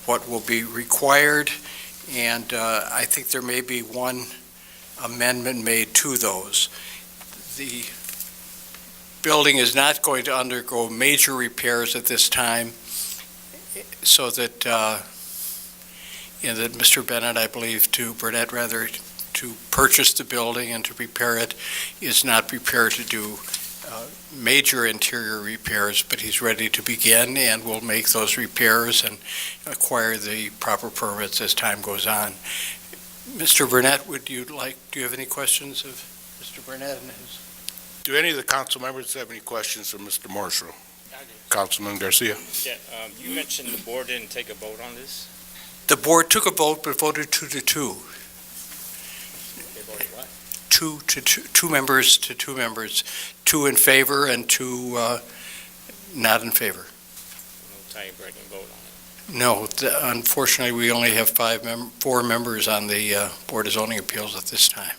what will be required, and I think there may be one amendment made to those. The building is not going to undergo major repairs at this time, so that, that Mr. Bennett, I believe, Burnett rather, to purchase the building and to repair it, is not prepared to do major interior repairs, but he's ready to begin and will make those repairs and acquire the proper permits as time goes on. Mr. Burnett, do you have any questions of Mr. Burnett and his?
Do any of the council members have any questions for Mr. Marshall? Councilman Garcia?
Yeah, you mentioned the board didn't take a vote on this?
The board took a vote, but voted 2-2.
They voted what?
2 members to 2 members, 2 in favor and 2 not in favor.
No tie-breaking vote on it.
No, unfortunately, we only have 4 members on the Board of Zoning Appeals at this time.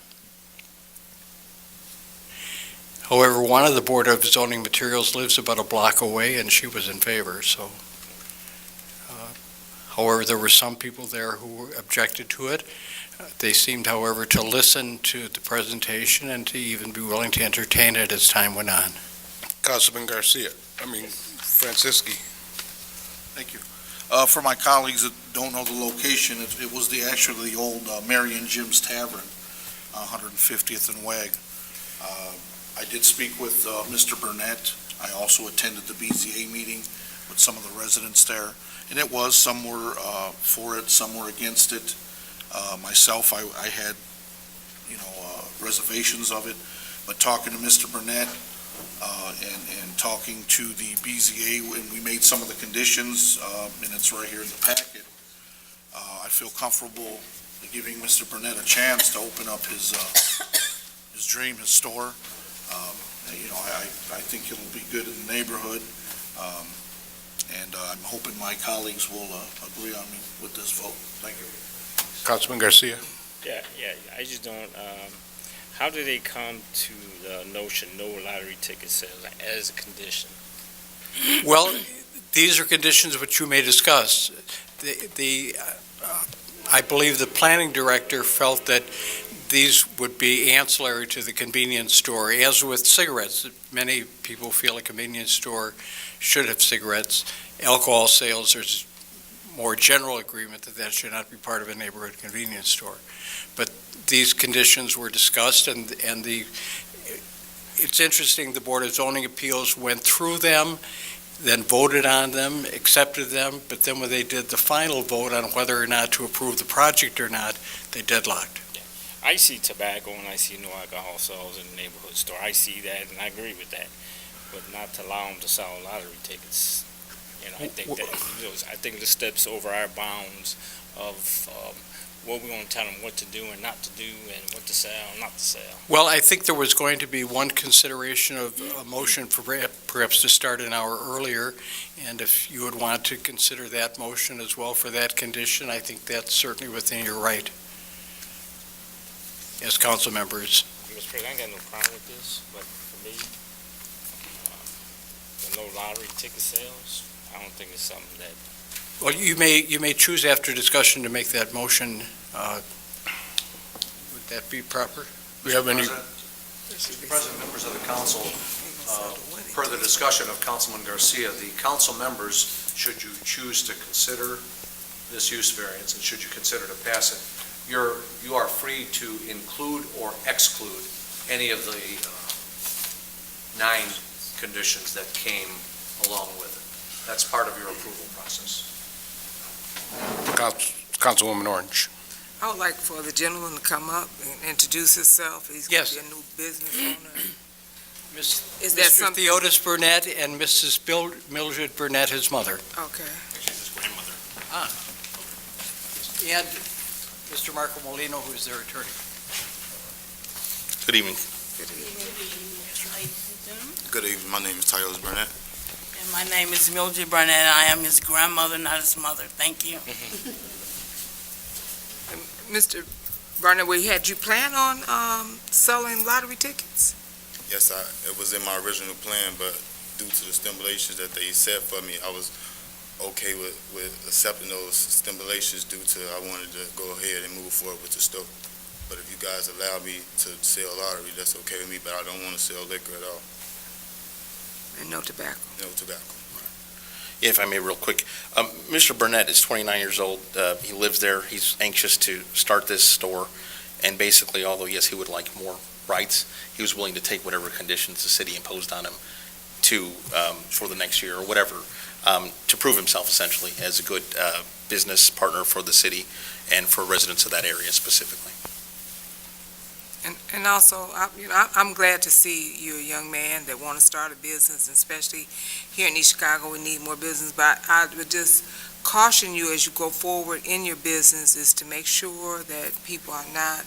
However, one of the Board of Zoning Materials lives about a block away, and she was in favor, so. However, there were some people there who objected to it. They seemed, however, to listen to the presentation and to even be willing to entertain it as time went on.
Councilman Franciski.
Thank you. For my colleagues that don't know the location, it was actually the old Mary and Jim's Tavern, 150th and Wag. I did speak with Mr. Burnett. I also attended the BZA meeting with some of the residents there, and it was, some were for it, some were against it. Myself, I had, reservations of it, but talking to Mr. Burnett and talking to the BZA, and we made some of the conditions, and it's right here in the packet. I feel comfortable giving Mr. Burnett a chance to open up his dream, his store. I think it'll be good in the neighborhood, and I'm hoping my colleagues will agree on me with this vote. Thank you.
Councilman Garcia.
Yeah, I just don't, how do they come to the notion no lottery ticket sales as a condition?
Well, these are conditions which you may discuss. I believe the planning director felt that these would be ancillary to the convenience store, as with cigarettes. Many people feel a convenience store should have cigarettes. Alcohol sales, there's more general agreement that should not be part of a neighborhood convenience store. But these conditions were discussed, and it's interesting, the Board of Zoning Appeals went through them, then voted on them, accepted them, but then when they did the final vote on whether or not to approve the project or not, they deadlocked.
I see tobacco and I see no alcohol sales in the neighborhood store. I see that and I agree with that. but not to allow them to sell lottery tickets. I think that, I think this steps over our bounds of what we want to tell them what to do and not to do, and what to sell and not to sell.
Well, I think there was going to be one consideration of a motion for perhaps to start an hour earlier, and if you would want to consider that motion as well for that condition, I think that's certainly within your right as council members.
Mr. President, I ain't got no problem with this, but for me, the no lottery ticket sales, I don't think it's something that,
Well, you may choose after discussion to make that motion. Would that be proper?
We have any,
Mr. President, members of the council, per the discussion of Councilman Garcia, the council members, should you choose to consider this use variance, and should you consider to pass it, you are free to include or exclude any of the 9 conditions that came along with it. That's part of your approval process.
Councilwoman Orange.
I would like for the gentleman to come up and introduce himself. He's going to
Yes.
be a new business owner. Is that
Mr.
something?
Theodis Burnett and Mrs. Mildred Burnett, his mother.
Okay.
And Mr. Marco Molino, who is their attorney.
Good evening.
Good evening.
Good evening. My name is Tyler Burnett.
And my name is Mildred Burnett. I am his grandmother, not his mother. Thank you.
Mr. Barnett, had you planned on selling lottery tickets?
Yes, it was in my original plan, but due to the stimulations that they set for me, I was okay with accepting those stimulations due to I wanted to go ahead and move forward with the store. But if you guys allow me to sell lottery, that's okay with me, but I don't want to sell liquor at all.
And no tobacco?
No tobacco.
If I may, real quick, Mr. Burnett is 29 years old. He lives there. He's anxious to start this store, and basically, although yes, he would like more rights, he was willing to take whatever conditions the city imposed on him to for the next year or whatever, to prove himself essentially as a good business partner for the city and for residents of that area specifically.
And also, I'm glad to see you're a young man that want to start a business, and especially here in East Chicago, we need more business. But I would just caution you as you go forward in your business is to make sure that people are not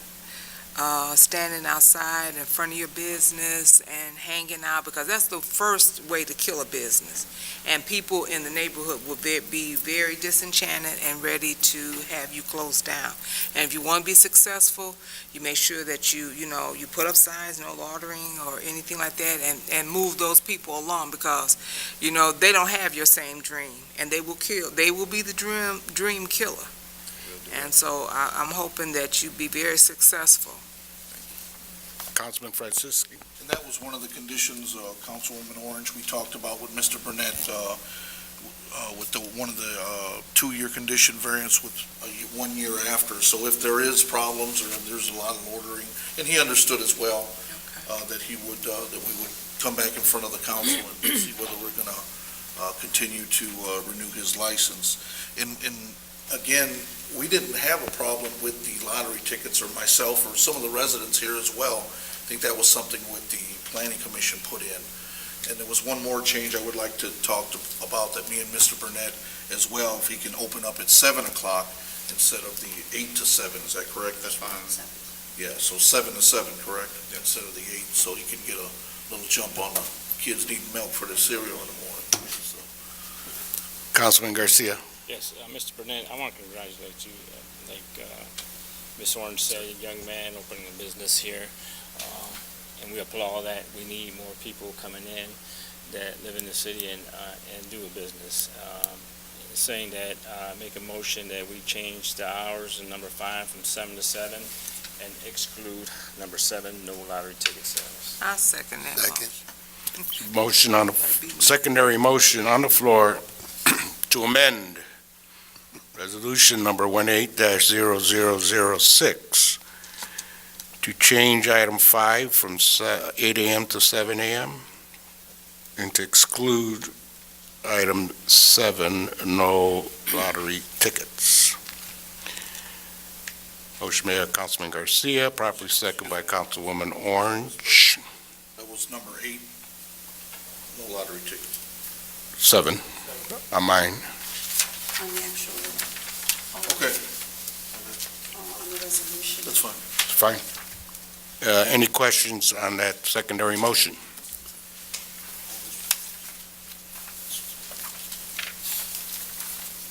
standing outside in front of your business and hanging out, because that's the first way to kill a business. And people in the neighborhood will be very disenchanted and ready to have you close down. And if you want to be successful, you make sure that you put up signs, no loitering or anything like that, and move those people along, because, they don't have your same dream, and they will be the dream killer. And so I'm hoping that you be very successful.
Councilman Franciski.
And that was one of the conditions, Councilwoman Orange, we talked about with Mr. Burnett, with one of the 2-year condition variance with 1 year after. So if there is problems or if there's a lot of ordering, and he understood as well, that we would come back in front of the council and see whether we're going to continue to renew his license. And again, we didn't have a problem with the lottery tickets, or myself, or some of the residents here as well. I think that was something with the planning commission put in. And there was one more change I would like to talk about, that me and Mr. Burnett as well, if he can open up at 7 o'clock instead of the 8 to 7, is that correct? That's fine. Yeah, so 7 to 7, correct? Instead of the 8, so you can get a little jump on the kids needing milk for their cereal in the morning. So.
Councilman Garcia.
yes, Mr. Burnett, I want to congratulate you. Like Ms. Orange said, a young man opening a business here. And we applaud that. We need more people coming in that live in the city and do a business. Saying that, make a motion that we change the hours in number 5 from 7 to 7 and exclude number 7, no lottery ticket sales.
I'll second that.
Motion secondary motion on the floor to amend resolution number 18-0006 to change item 5 from 8 a.m. to 7 a.m. and to exclude item 7, no lottery tickets. Motion made by Councilman Garcia, properly seconded by Councilwoman Orange.
That was number 8. No lottery tickets.
7 on mine.
On the actual,
Okay,
on the resolution.
that's fine.
It's fine. Any questions on that secondary motion?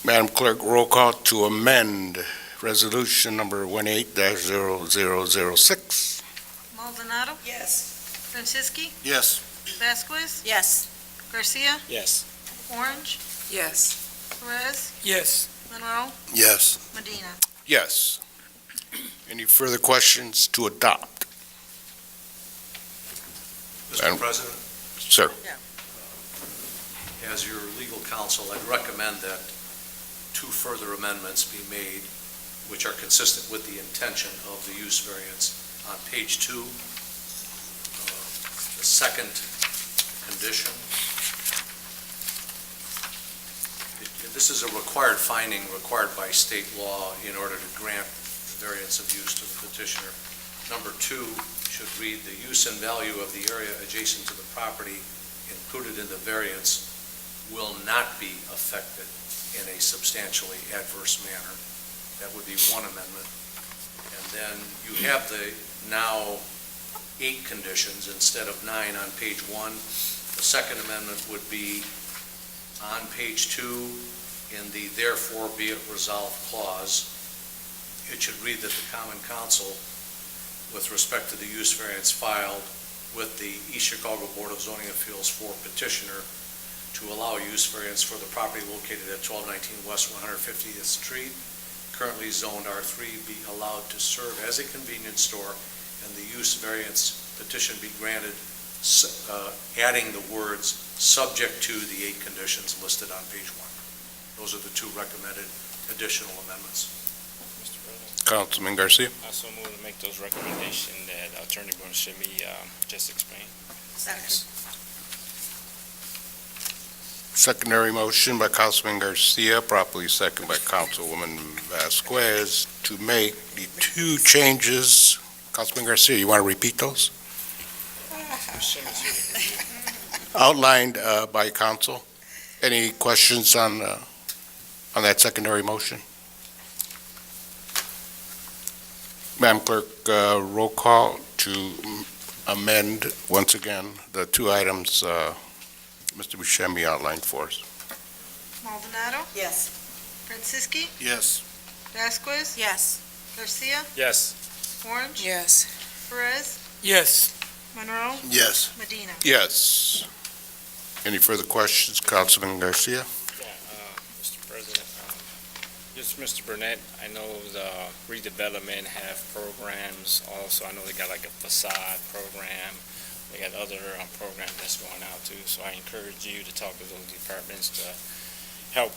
Madam Clerk, roll call to amend resolution number 18-0006.
Maldonado,
Yes.
Franceschi,
Yes.
Vasquez,
Yes.
Garcia,
Yes.
Orange,
Yes.
Perez,
Yes.
Monroe,
Yes.
Medina.
Yes. Any further questions to adopt?
Mr.
Madam-
President,
Sir?
as your legal counsel, I'd recommend that 2 further amendments be made, which are consistent with the intention of the use variance. On page 2, the second condition, this is a required finding required by state law in order to grant the variance of use to the petitioner. Number 2 should read, "The use and value of the area adjacent to the property included in the variance will not be affected in a substantially adverse manner." That would be one amendment. And then you have the now 8 conditions instead of 9 on page 1. The second amendment would be on page 2 in the "therefore be it resolved" clause. It should read that the Common Council, with respect to the use variance filed with the East Chicago Board of Zoning Appeals for petitioner to allow a use variance for the property located at 1219 West 150th Street, currently zoned R3, be allowed to serve as a convenience store, and the use variance petition be granted, adding the words "subject to the 8 conditions listed on page 1. Those are the 2 recommended additional amendments.
Mr. President,
Councilman Garcia?
I also move to make those recommendations that Attorney Bonashimi just explained.
Second.
Secondary motion by Councilman Garcia, properly second by Councilwoman Vasquez to make the 2 changes. Councilman Garcia, you want to repeat those? Outlined by council. Any questions on that secondary motion? Madam Clerk, roll call to amend, once again, the 2 items Mr. Buscemi outlined for us.
Maldonado,
Yes.
Franceschi,
Yes.
Vasquez,
Yes.
Garcia,
Yes.
Orange,
Yes.
Perez,
Yes.
Monroe,
Yes.
Medina.
Yes. Any further questions, Councilman Garcia?
Yeah, Mr. President, just Mr. Burnett, I know the redevelopment have programs also. I know they got like a facade program. They got other programs that's going out too. So I encourage you to talk to those departments to help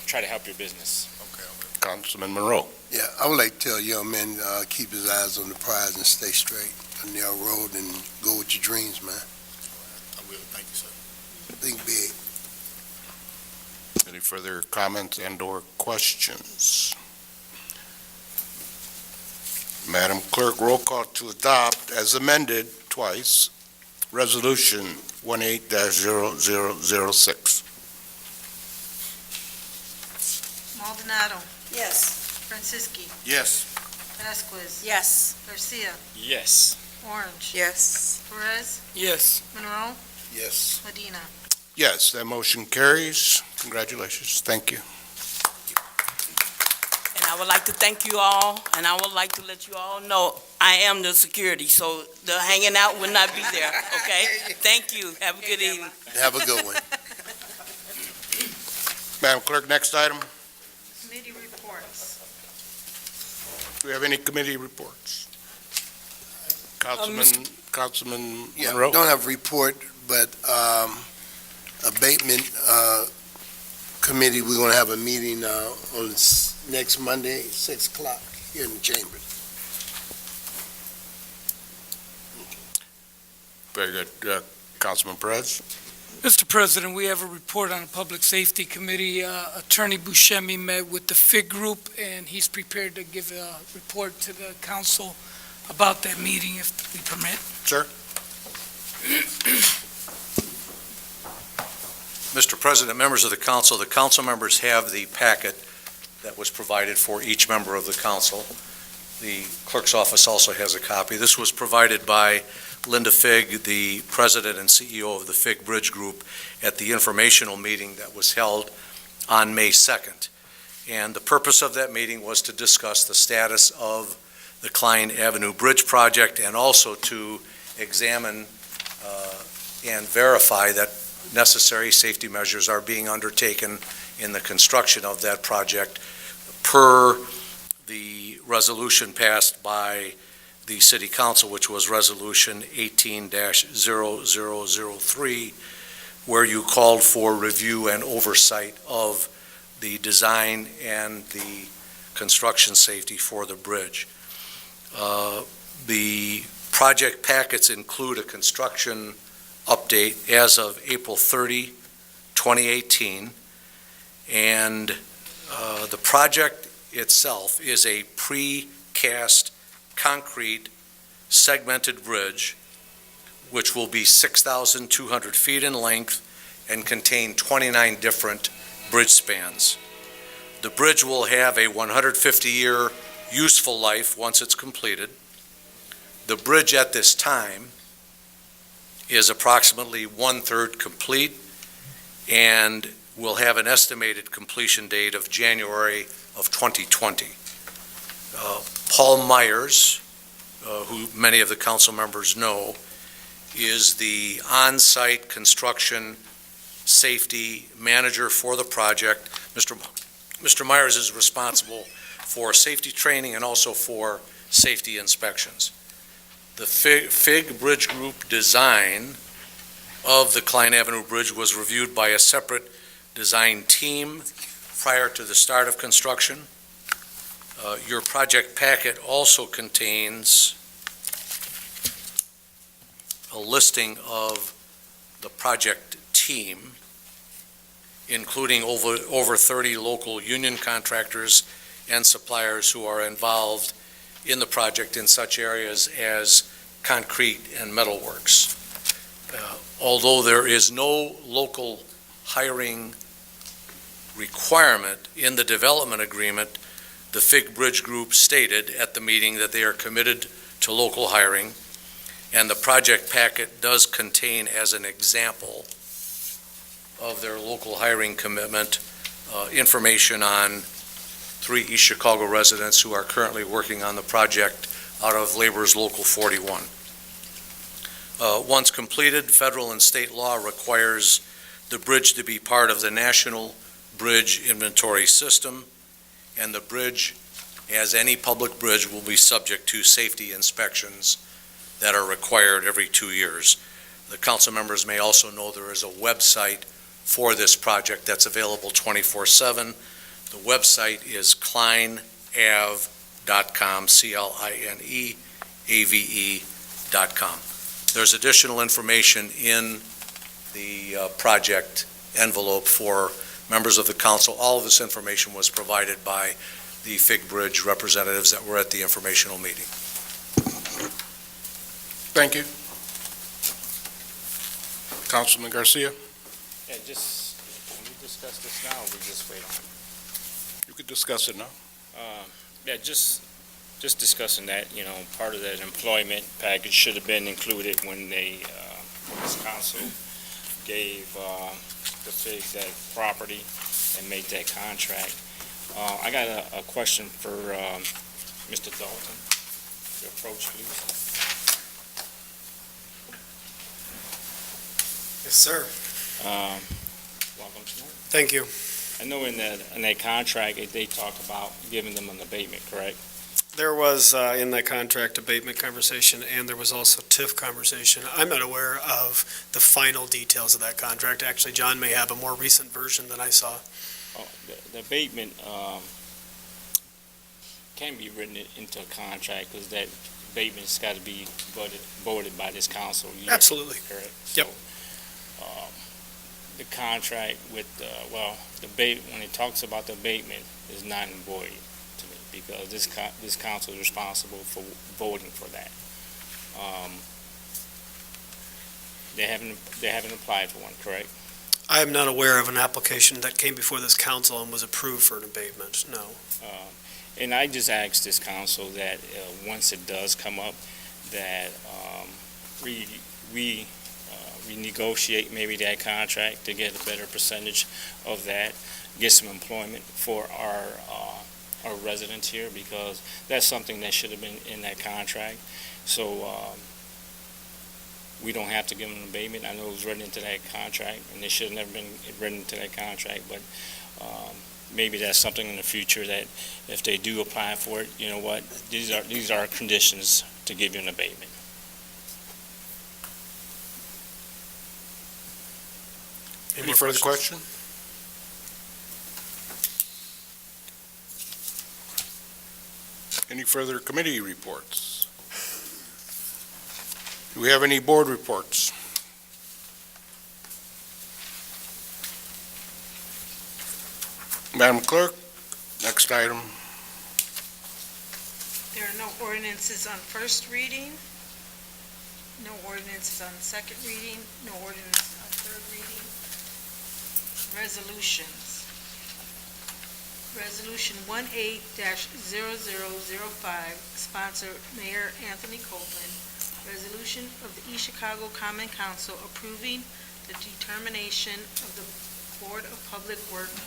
try to help your business.
Okay. Councilman Monroe?
Yeah, I would like to tell a young man, keep his eyes on the prize and stay straight on the narrow road and go with your dreams, man.
I will, thank you, sir.
Think big.
Any further comments and/or questions? Madam Clerk, roll call to adopt as amended twice, Resolution 18-0006.
Maldonado,
Yes.
Franceschi,
Yes.
Vasquez,
Yes.
Garcia,
Yes.
Orange,
Yes.
Perez,
Yes.
Monroe,
Yes.
Medina.
Yes, that motion carries. Congratulations. Thank you.
And I would like to thank you all, and I would like to let you all know I am the security, so the hanging out will not be there, okay? Thank you. Have a good evening.
Have a good one.
Madam Clerk, next item.
Committee reports.
Do we have any committee reports? Councilman
Yeah,
Monroe?
don't have a report, but abatement committee, we're going to have a meeting on next Monday, 6 o'clock here in the chambers.
Very good. Councilman Perez?
Mr. President, we have a report on the Public Safety Committee. Attorney Buscemi met with the FIG Group, and he's prepared to give a report to the council about that meeting, if we permit.
Sir?
Mr. President, members of the council members have the packet that was provided for each member of the council. The clerk's office also has a copy. This was provided by Linda Figg, the president and CEO of the Figg Bridge Group, at the informational meeting that was held on May 2nd. And the purpose of that meeting was to discuss the status of the Klein Avenue Bridge project and also to examine and verify that necessary safety measures are being undertaken in the construction of that project per the resolution passed by the City Council, which was Resolution 18-0003, where you called for review and oversight of the design and the construction safety for the bridge. The project packets include a construction update as of April 30, 2018, and the project itself is a precast concrete segmented bridge which will be 6,200 feet in length and contain 29 different bridge spans. The bridge will have a 150-year useful life once it's completed. The bridge at this time is approximately one-third complete and will have an estimated completion date of January of 2020. Paul Myers, who many of the council members know, is the on-site construction safety manager for the project. Mr. Myers is responsible for safety training and also for safety inspections. The Figg Bridge Group design of the Klein Avenue Bridge was reviewed by a separate design team prior to the start of construction. Your project packet also contains a listing of the project team, including over 30 local union contractors and suppliers who are involved in the project in such areas as concrete and metalworks. Although there is no local hiring requirement in the development agreement, the Figg Bridge Group stated at the meeting that they are committed to local hiring, and the project packet does contain, as an example of their local hiring commitment, information on 3 East Chicago residents who are currently working on the project out of Labor's Local 41. Once completed, federal and state law requires the bridge to be part of the National Bridge Inventory System, and the bridge, as any public bridge, will be subject to safety inspections that are required every 2 years. The council members may also know there is a website for this project that's available 24/7. The website is kleinave.com, KLINEAVE.com. There's additional information in the project envelope for members of the council. All of this information was provided by the Figg Bridge representatives that were at the informational meeting.
Thank you. Councilman Garcia,
Yeah, just, can we discuss this now, or we just wait on it?
you could discuss it now.
Yeah, just discussing that, part of that employment package should have been included when they, when this council gave the Figg that property and made that contract. I got a question for Mr. Dalton. Your approach, please.
Yes, sir.
Welcome tonight.
Thank you.
I know in that contract, they talked about giving them an abatement, correct?
There was, in that contract, abatement conversation, and there was also TIF conversation. I'm not aware of the final details of that contract. Actually, John may have a more recent version than I saw.
Oh, the abatement can be written into a contract, because that abatement's got to be voted by this council.
Absolutely.
Correct?
Yep.
So, the contract with, when it talks about the abatement, is not void to me, because this council is responsible for voting for that. They haven't applied for one, correct?
I am not aware of an application that came before this council and was approved for an abatement, no.
And I just asked this council that once it does come up, that we renegotiate maybe that contract to get a better percentage of that, get some employment for our residents here, because that's something that should have been in that contract. So we don't have to give them an abatement. I know it was written into that contract, and it should have never been written into that contract, but maybe that's something in the future that if they do apply for it, you know what, these are conditions to give you an abatement.
Any further question? Any further committee reports? Do we have any board reports? Madam Clerk, next item.
There are no ordinances on first reading, no ordinances on second reading, no ordinances on third reading. Resolutions. Resolution 18-0005, sponsored Mayor Anthony Copeland. Resolution of the East Chicago Common Council approving the determination of the Board of Public Works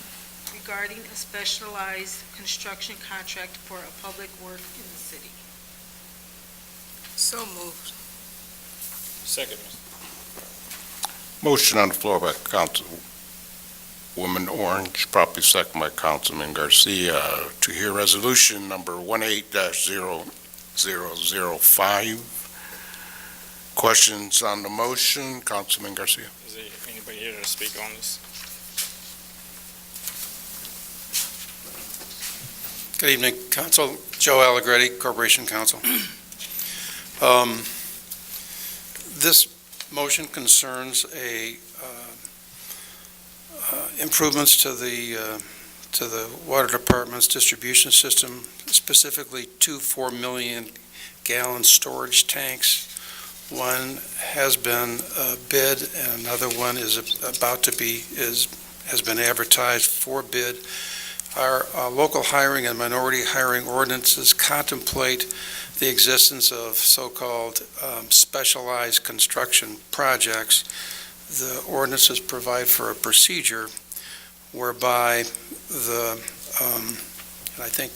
regarding a specialized construction contract for a public work in the city.
So moved.
Second.
Motion on the floor by Councilwoman Orange, properly second by Councilman Garcia, to hear resolution number 18-0005. Questions on the motion? Councilman Garcia.
Is there anybody here to speak on this?
Good evening, Council. Joe Allegretti, Corporation Counsel. This motion concerns improvements to the water department's distribution system, specifically two 4 million gallon storage tanks. One has been bid, and another one is has been advertised for bid. Our local hiring and minority hiring ordinances contemplate the existence of so-called specialized construction projects. The ordinances provide for a procedure whereby and I think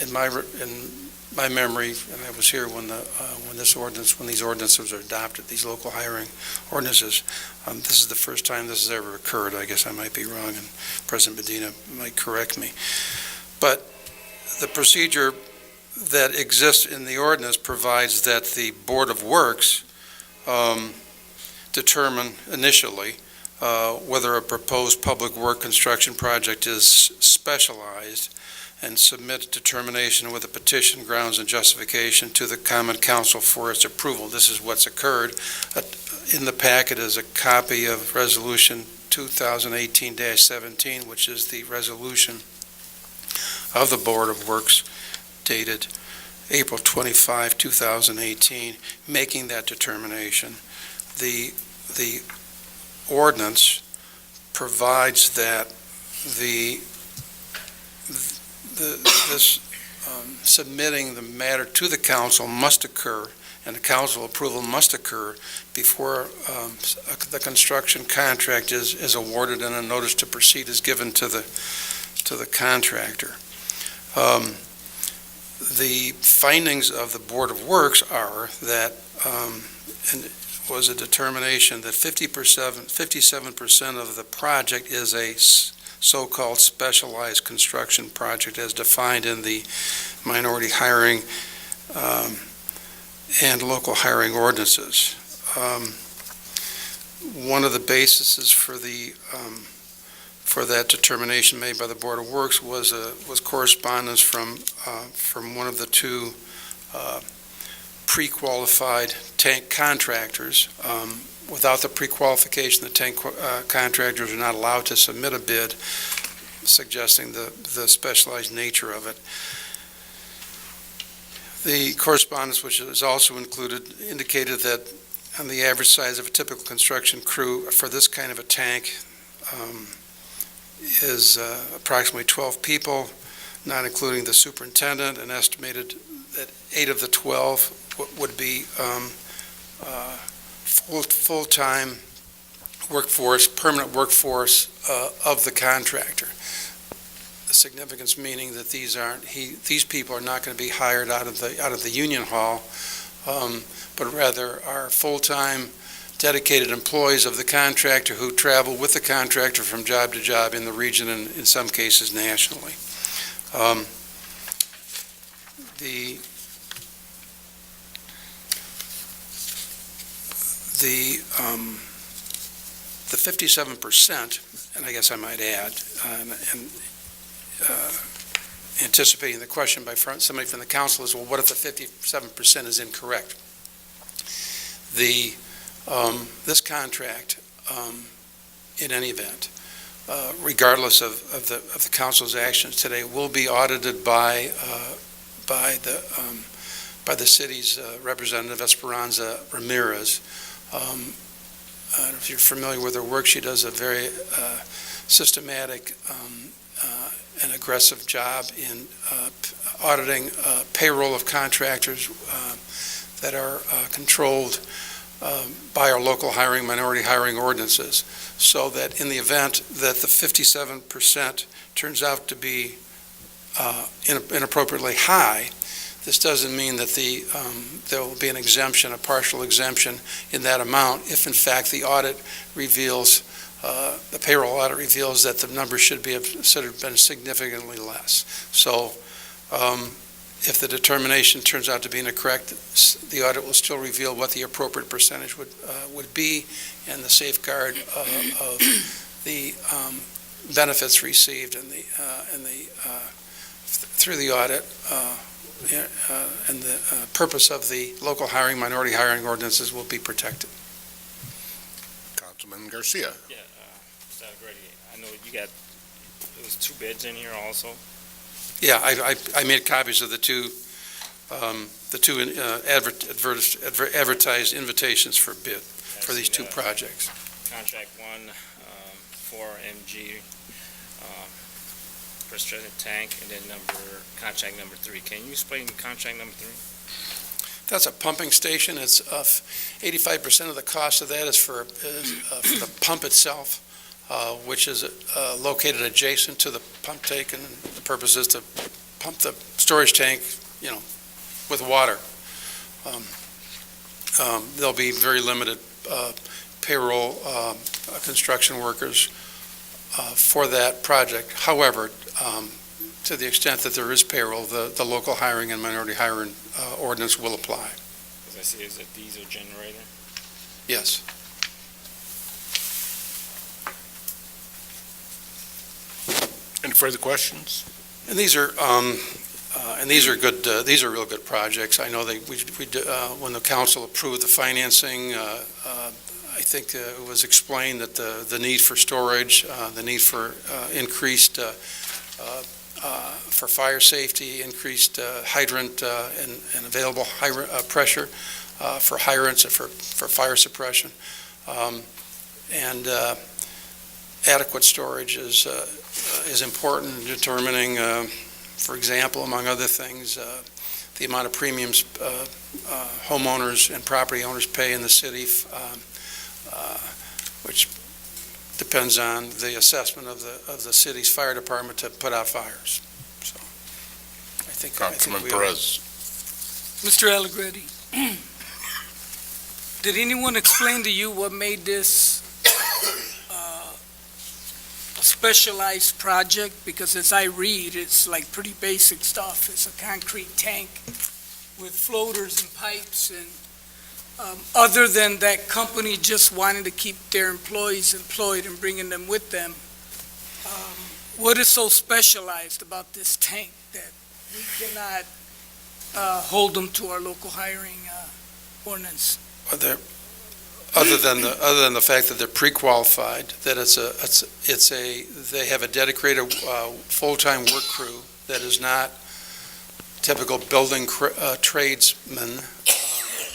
in my memory, and I was here when these ordinances were adopted, these local hiring ordinances. This is the first time this has ever occurred. I guess I might be wrong, and President Medina might correct me. But the procedure that exists in the ordinance provides that the Board of Works determine initially whether a proposed public work construction project is specialized and submit determination with a petition, grounds, and justification to the Common Council for its approval. This is what's occurred. In the packet is a copy of Resolution 2018-17, which is the resolution of the Board of Works dated April 25, 2018, making that determination. The ordinance provides that submitting the matter to the council must occur, and the council approval must occur before the construction contract is awarded and a notice to proceed is given to the contractor. The findings of the Board of Works are that was a determination that 57% of the project is a so-called specialized construction project as defined in the minority hiring and local hiring ordinances. One of the bases for that determination made by the Board of Works was correspondence from one of the two pre-qualified tank contractors. Without the pre-qualification, the tank contractors are not allowed to submit a bid, suggesting the specialized nature of it. The correspondence, which is also included, indicated that on the average size of a typical construction crew for this kind of a tank, is approximately 12 people, not including the superintendent, and estimated that 8 of the 12 would be full-time workforce, permanent workforce of the contractor. The significance meaning that these people are not going to be hired out of the union hall, but rather are full-time dedicated employees of the contractor who travel with the contractor from job to job in the region and in some cases nationally. The 57%, and I guess I might add, anticipating the question by somebody from the council is, well, what if the 57% is incorrect? This contract, in any event, regardless of the council's actions today, will be audited by the city's representative, Esperanza Ramirez. I don't know if you're familiar with her work. She does a very systematic and aggressive job in auditing payroll of contractors that are controlled by our local minority hiring ordinances, so that in the event that the 57% turns out to be inappropriately high, this doesn't mean that there will be an exemption, a partial exemption in that amount, if in fact the audit reveals, the payroll audit reveals that the number should be been significantly less. So if the determination turns out to be incorrect, the audit will still reveal what the appropriate percentage would be, and the safeguard of the benefits received through the audit and the purpose of the local minority hiring ordinances will be protected.
Councilman Garcia.
Yeah, Mr. Allegretti, I know there was 2 bids in here also.
Yeah, I made copies of the two advertised invitations for bid for these 2 projects.
Contract 1 for MG pressure tank, and then contract number 3. Can you explain contract number 3?
That's a pumping station. It's 85% of the cost of that is for the pump itself, which is located adjacent to the pump tank, and the purpose is to pump the storage tank, with water. There'll be very limited payroll construction workers for that project. However, to the extent that there is payroll, the local hiring and minority hiring ordinance will apply.
As I see, it's a diesel generator.
Yes.
Any further questions?
And these are good. These are real good projects. I know when the council approved the financing, I think it was explained that the need for storage, the need for increased for fire safety, increased hydrant and available pressure for hydrants and for fire suppression, and adequate storage is important in determining, for example, among other things, the amount of premiums homeowners and property owners pay in the city, which depends on the assessment of the city's fire department to put out fires. So, I think
Councilman Perez.
Mr. Allegretti, did anyone explain to you what made this specialized project? Because as I read, it's like pretty basic stuff. It's a concrete tank with floaters and pipes, and other than that company just wanting to keep their employees employed and bringing them with them, what is so specialized about this tank that we cannot hold them to our local hiring ordinance?
Other than the fact that they're pre-qualified, that they have a dedicated full-time work crew that is not typical building tradesmen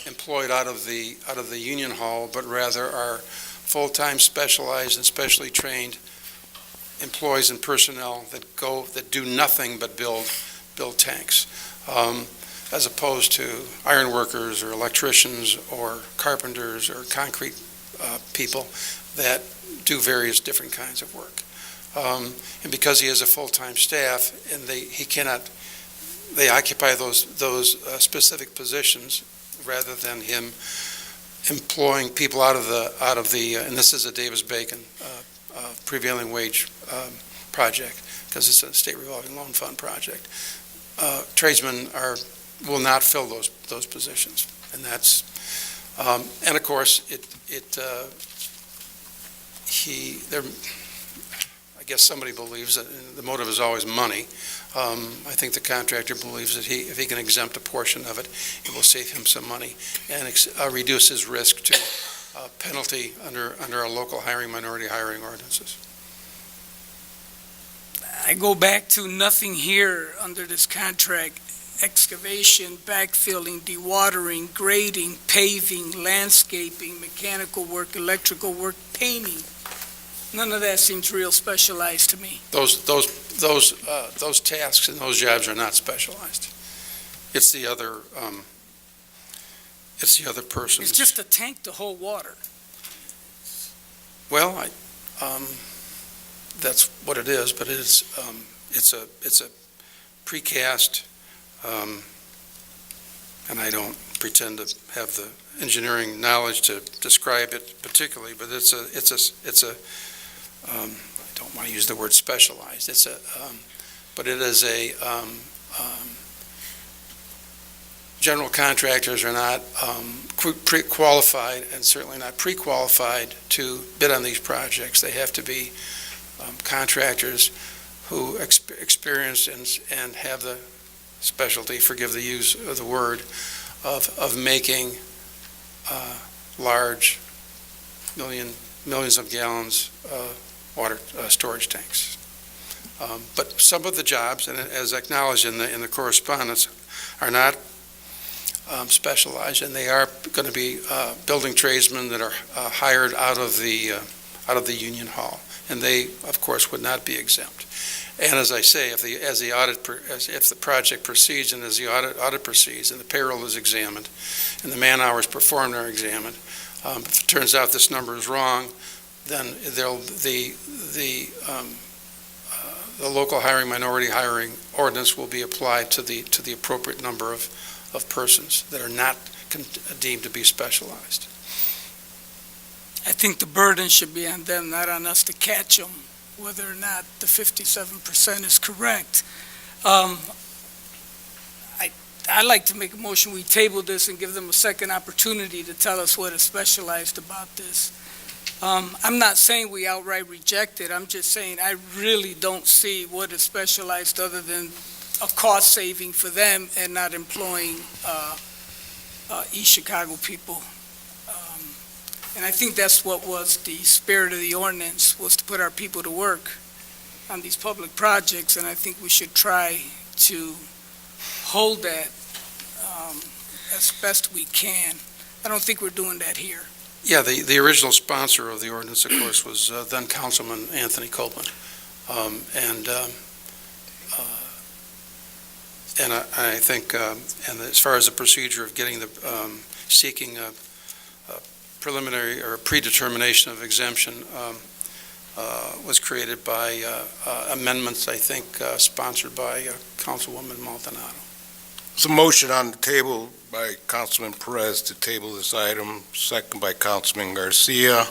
employed out of the union hall, but rather are full-time specialized and specially trained employees and personnel that do nothing but build tanks, as opposed to iron workers or electricians or carpenters or concrete people that do various different kinds of work. And because he has a full-time staff and they occupy those specific positions rather than him employing people out of the and this is a Davis-Bacon prevailing wage project, because it's a state revolving loan fund project. Tradesmen will not fill those positions, and that's and of course I guess somebody believes that the motive is always money. I think the contractor believes that if he can exempt a portion of it, it will save him some money and reduce his risk to penalty under our local minority hiring ordinances.
I go back to nothing here under this contract: excavation, backfilling, dewatering, grading, paving, landscaping, mechanical work, electrical work, painting. None of that seems real specialized to me.
Those tasks and those jobs are not specialized. It's the other person's.
It's just a tank to hold water.
Well, that's what it is, but it's a precast, and I don't pretend to have the engineering knowledge to describe it particularly, but it's a I don't want to use the word specialized. But it is a general contractors are not qualified and certainly not pre-qualified to bid on these projects. They have to be contractors who experience and have the specialty, forgive the use of the word, of making large millions of gallons water storage tanks. But some of the jobs, and as acknowledged in the correspondence, are not specialized, and they are going to be building tradesmen that are hired out of the union hall, and they, of course, would not be exempt. And as I say, if the project proceeds and as the audit proceeds and the payroll is examined and the man-hours performed are examined, if it turns out this number is wrong, then the local minority hiring ordinance will be applied to the appropriate number of persons that are not deemed to be specialized.
I think the burden should be on them, not on us to catch them, whether or not the 57% is correct. I'd like to make a motion, we table this and give them a second opportunity to tell us what is specialized about this. I'm not saying we outright reject it, I'm just saying I really don't see what is specialized other than a cost saving for them and not employing East Chicago people. And I think that's what was the spirit of the ordinance, was to put our people to work on these public projects, and I think we should try to hold that as best we can. I don't think we're doing that here.
Yeah, the original sponsor of the ordinance, of course, was then Councilman Anthony Copeland. And I think, and as far as the procedure of getting seeking a preliminary or predetermination of exemption was created by amendments, I think, sponsored by Councilwoman Maldonado.
There's a motion on the table by Councilman Perez to table this item, second by Councilman Garcia.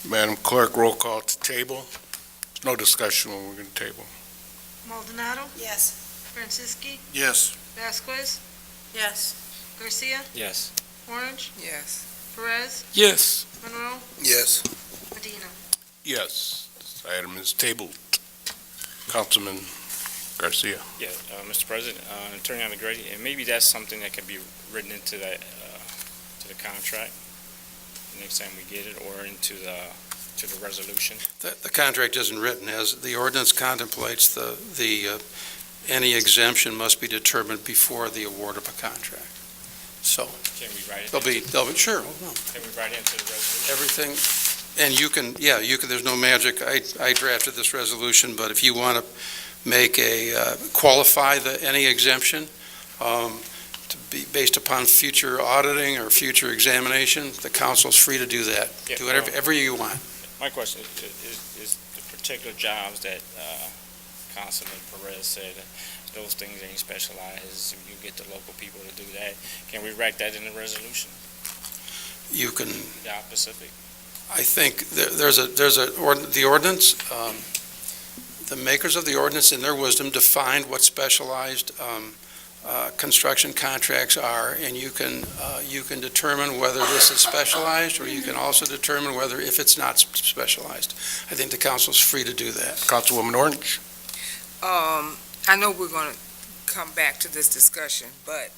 Madam Clerk, roll call to table. There's no discussion when we're going to table.
Maldonado,
Yes.
Franciski,
Yes.
Vasquez,
Yes.
Garcia,
Yes.
Orange,
Yes.
Perez,
Yes.
Monroe,
Yes.
Medina.
Yes, this item is tabled. Councilman Garcia.
Yeah, Mr. President, Attorney Grady, and maybe that's something that can be written into that, to the contract next time we get it, or into the resolution.
The contract isn't written, as the ordinance contemplates any exemption must be determined before the award of a contract. So
Can we write it?
they'll be, sure,
Can we write into the resolution?
everything, and you can, there's no magic. I drafted this resolution, but if you want to make qualify any exemption, to be based upon future auditing or future examination, the council's free to do that.
Yeah,
Do whatever you want.
My question is the particular jobs that Councilman Perez said, those things ain't specialized, you get the local people to do that. Can we write that in the resolution,
You can,
job specific?
I think the ordinance, the makers of the ordinance in their wisdom defined what specialized construction contracts are, and you can determine whether this is specialized, or you can also determine whether if it's not specialized. I think the council's free to do that.
Councilwoman Orange?
I know we're going to come back to this discussion, but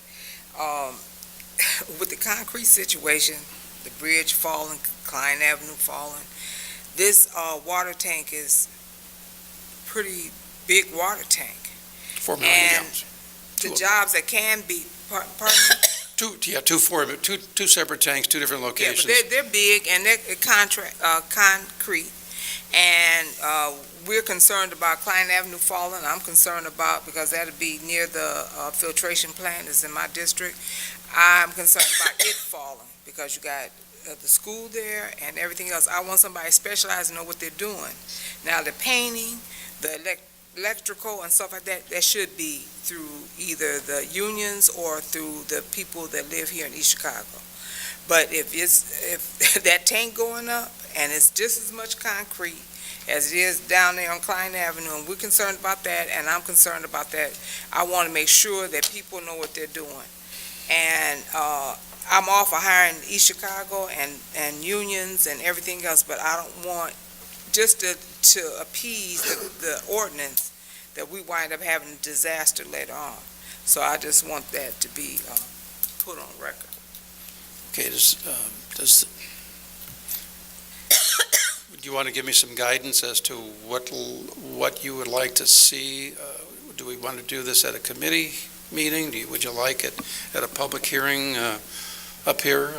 with the concrete situation, the bridge falling, Klein Avenue falling, this water tank is pretty big water tank.
4 million gallons.
The jobs that can be, pardon me?
Two separate tanks, two different
Yeah,
locations.
but they're big and they're concrete, and we're concerned about Klein Avenue falling. I'm concerned about, because that'll be near the filtration plant, is in my district. I'm concerned about it falling, because you got the school there and everything else. I want somebody specialized to know what they're doing. Now, the painting, the electrical and stuff like that, that should be through either the unions or through the people that live here in East Chicago. But if that tank going up and it's just as much concrete as it is down there on Klein Avenue, and we're concerned about that, and I'm concerned about that, I want to make sure that people know what they're doing. And I'm all for hiring East Chicago and unions and everything else, but I don't want just to appease the ordinance that we wind up having a disaster later on. So I just want that to be put on record.
Okay, do you want to give me some guidance as to what you would like to see? Do we want to do this at a committee meeting? Would you like it at a public hearing up here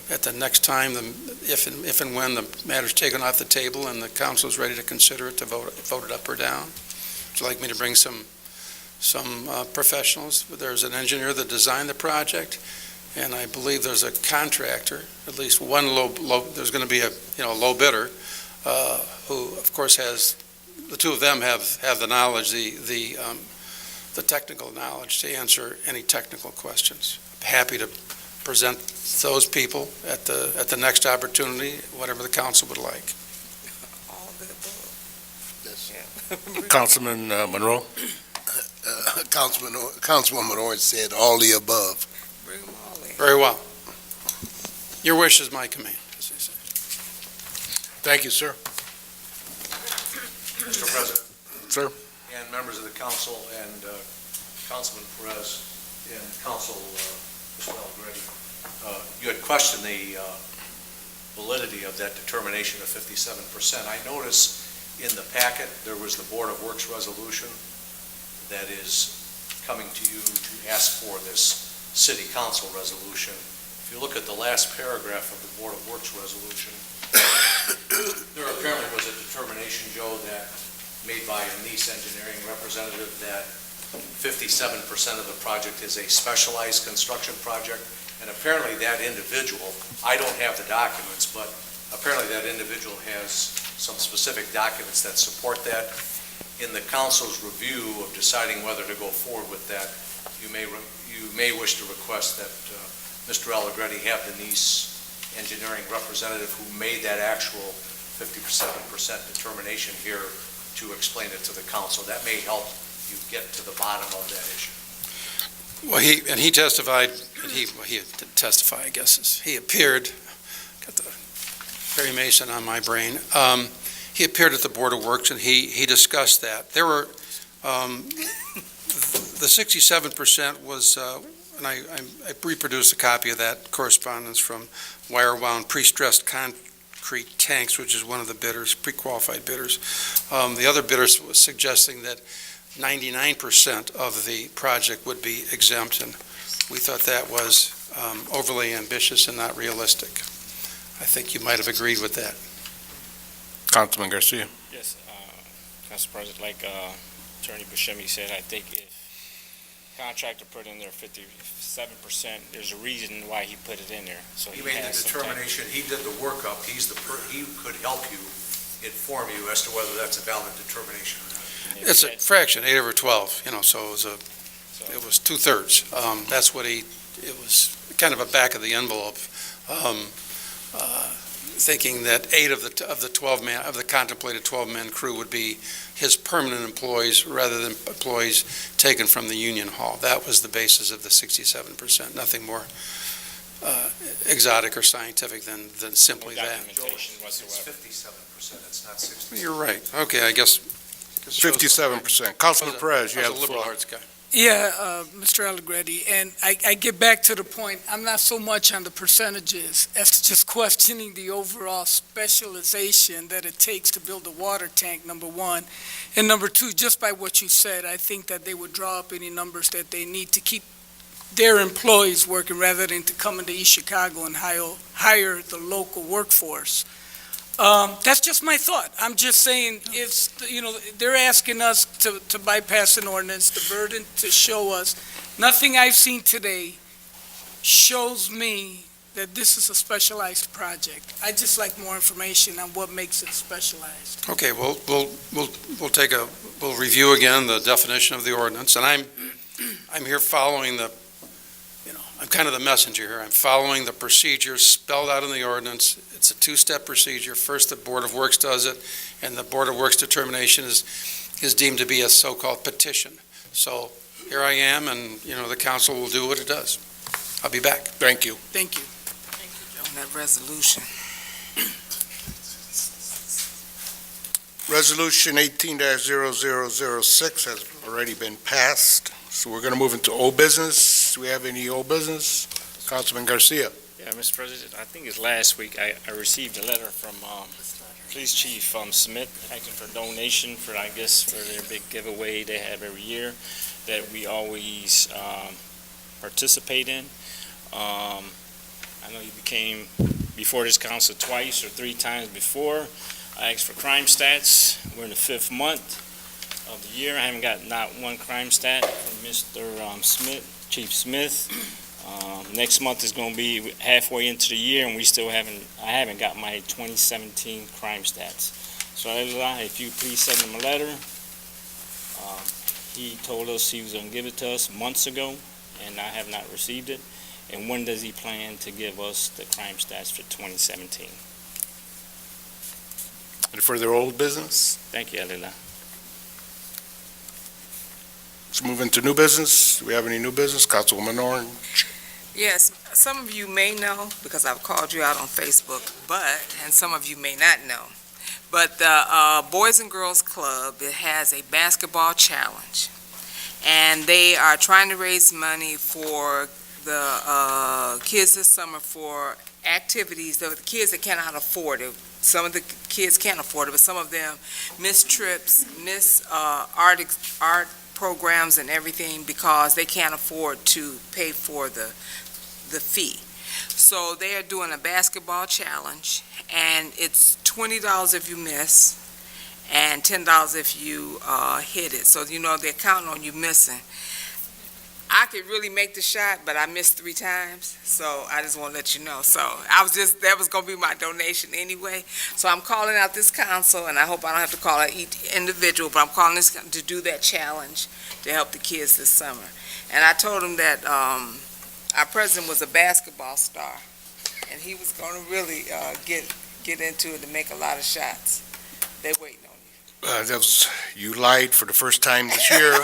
at the next time, if and when the matter's taken off the table and the council is ready to consider it, to vote it up or down? Would you like me to bring some professionals? There's an engineer that designed the project, and I believe there's a contractor, at least one there's going to be a low bidder, who of course the two of them have the knowledge, the technical knowledge to answer any technical questions. Happy to present those people at the next opportunity, whatever the council would like.
All the above.
Councilman Monroe?
Councilwoman Orange said all the above.
Bring them all in.
Very well. Your wish is my command, as they say.
Thank you, sir.
Mr. President.
Sir?
And members of the council and Councilman Perez and Council Mr. Allegretti, you had questioned the validity of that determination of 57%. I notice in the packet, there was the Board of Works resolution that is coming to you to ask for this city council resolution. If you look at the last paragraph of the Board of Works resolution, there apparently was a determination, Joe, that made by a Nice Engineering representative that 57% of the project is a specialized construction project, and apparently that individual, I don't have the documents, but apparently that individual has some specific documents that support that. In the council's review of deciding whether to go forward with that, you may wish to request that Mr. Allegretti have the Nice Engineering representative who made that actual 57% determination here to explain it to the council. That may help you get to the bottom of that issue.
Well, he testified, he didn't testify, I guess, he appeared, got the Perry Mason on my brain, he appeared at the Board of Works and he discussed that. There were, the 67% was, and I reproduced a copy of that correspondence from wire-wound pre-stressed concrete tanks, which is one of the bidders, pre-qualified bidders. The other bidders was suggesting that 99% of the project would be exempt, and we thought that was overly ambitious and not realistic. I think you might have agreed with that.
Councilman Garcia.
Yes, Council President, like Attorney Buscemi said, I think if contractor put in there 57%, there's a reason why he put it in there. So
He made the
has some type-
determination, he did the workup, he could help you, inform you as to whether that's a valid determination or not.
It's a fraction, 8 over 12, so it was two-thirds. That's what it was kind of a back of the envelope, thinking that 8 of the 12-man, of the contemplated 12-man crew would be his permanent employees rather than employees taken from the union hall. That was the basis of the 67%, nothing more exotic or scientific than simply
No
that.
documentation
It's
whatsoever.
57%, it's not 60%.
You're right. Okay, I guess.
57%. Councilman Perez, you
I
have
was
the
a liberal
floor.
arts guy.
Yeah, Mr. Allegretti, and I get back to the point, I'm not so much on the percentages as just questioning the overall specialization that it takes to build a water tank, number one. And number two, just by what you said, I think that they would draw up any numbers that they need to keep their employees working rather than to come into East Chicago and hire the local workforce. That's just my thought. I'm just saying, if, they're asking us to bypass an ordinance, the burden to show us. Nothing I've seen today shows me that this is a specialized project. I'd just like more information on what makes it specialized.
Okay, we'll review again the definition of the ordinance, and I'm here following I'm kind of the messenger here. I'm following the procedures spelled out in the ordinance. It's a two-step procedure. First, the Board of Works does it, and the Board of Works determination is deemed to be a so-called petition. So here I am, and, the council will do what it does. I'll be back.
Thank you.
Thank you.
On that resolution.
Resolution 18-0006 has already been passed, so we're going to move into old business. Do we have any old business? Councilman Garcia.
Yeah, Mr. President, I think it's last week, I received a letter from Police Chief Smith asking for a donation for their big giveaway they have every year that we always participate in. I know he came before this council twice or 3 times before. I asked for crime stats. We're in the 5th month of the year. I haven't got not one crime stat from Mr. Smith, Chief Smith. Next month is going to be halfway into the year, and I haven't got my 2017 crime stats. So if you please send him a letter. He told us he was going to give it to us months ago, and I have not received it. And when does he plan to give us the crime stats for 2017?
Any further old business?
Thank you, Alila.
Let's move into new business. Do we have any new business? Councilwoman Orange.
Yes, some of you may know, because I've called you out on Facebook, and some of you may not know, but the Boys and Girls Club, it has a basketball challenge, and they are trying to raise money for the kids this summer for activities, the kids that cannot afford it. Some of the kids can't afford it, but some of them miss trips, miss art programs and everything because they can't afford to pay for the fee. So they are doing a basketball challenge, and it's $20 if you miss and $10 if you hit it. So they're counting on you missing. I could really make the shot, but I missed 3 times, so I just want to let you know. So that was going to be my donation anyway. So I'm calling out this council, and I hope I don't have to call out each individual, but I'm calling this to do that challenge to help the kids this summer. And I told them that our president was a basketball star, and he was going to really get into it and make a lot of shots. They waiting on you.
You lied for the first time this year.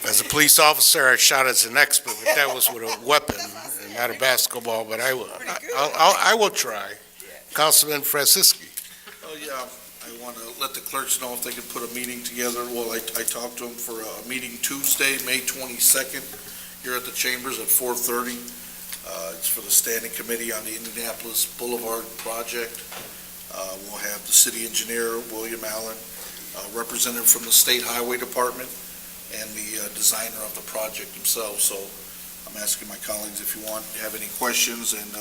As a police officer, I shot as an expert, but that was with a weapon and not a basketball, but I will try. Councilman Franciski.
Oh, yeah, I want to let the clerks know if they could put a meeting together. Well, I talked to them for a meeting Tuesday, May 22nd, here at the Chambers at 4:30. It's for the Standing Committee on the Indianapolis Boulevard Project. We'll have the city engineer, William Allen, representative from the State Highway Department, and the designer of the project himself. So I'm asking my colleagues if you have any questions, and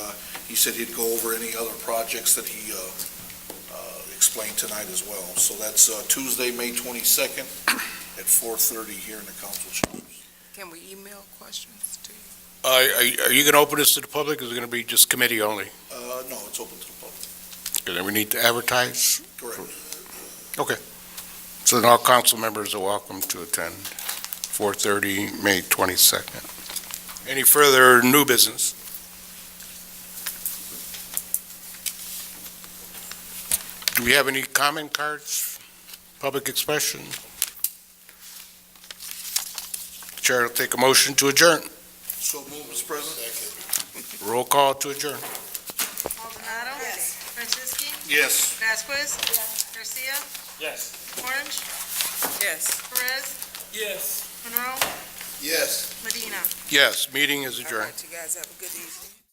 he said he'd go over any other projects that he explained tonight as well. So that's Tuesday, May 22nd at 4:30 here in the council chambers.
Can we email questions to you?
Are you going to open this to the public, or is it going to be just committee only?
No, it's open to the public.
And then we need to advertise?
Correct.
So then all council members are welcome to attend, 4:30, May 22nd. Any further new business? Do we have any comment cards, public expression? Chair will take a motion to adjourn.
So moved, Mr. President.
Roll call to adjourn.
Maldonado.
Yes.
Franceschi.
Yes.
Vasquez. Garcia.
Yes.
Orange.
Yes.
Perez.
Yes.
Monroe.
Yes.
Medina.
Yes, meeting is
All
adjourned.
right, you guys have a good evening.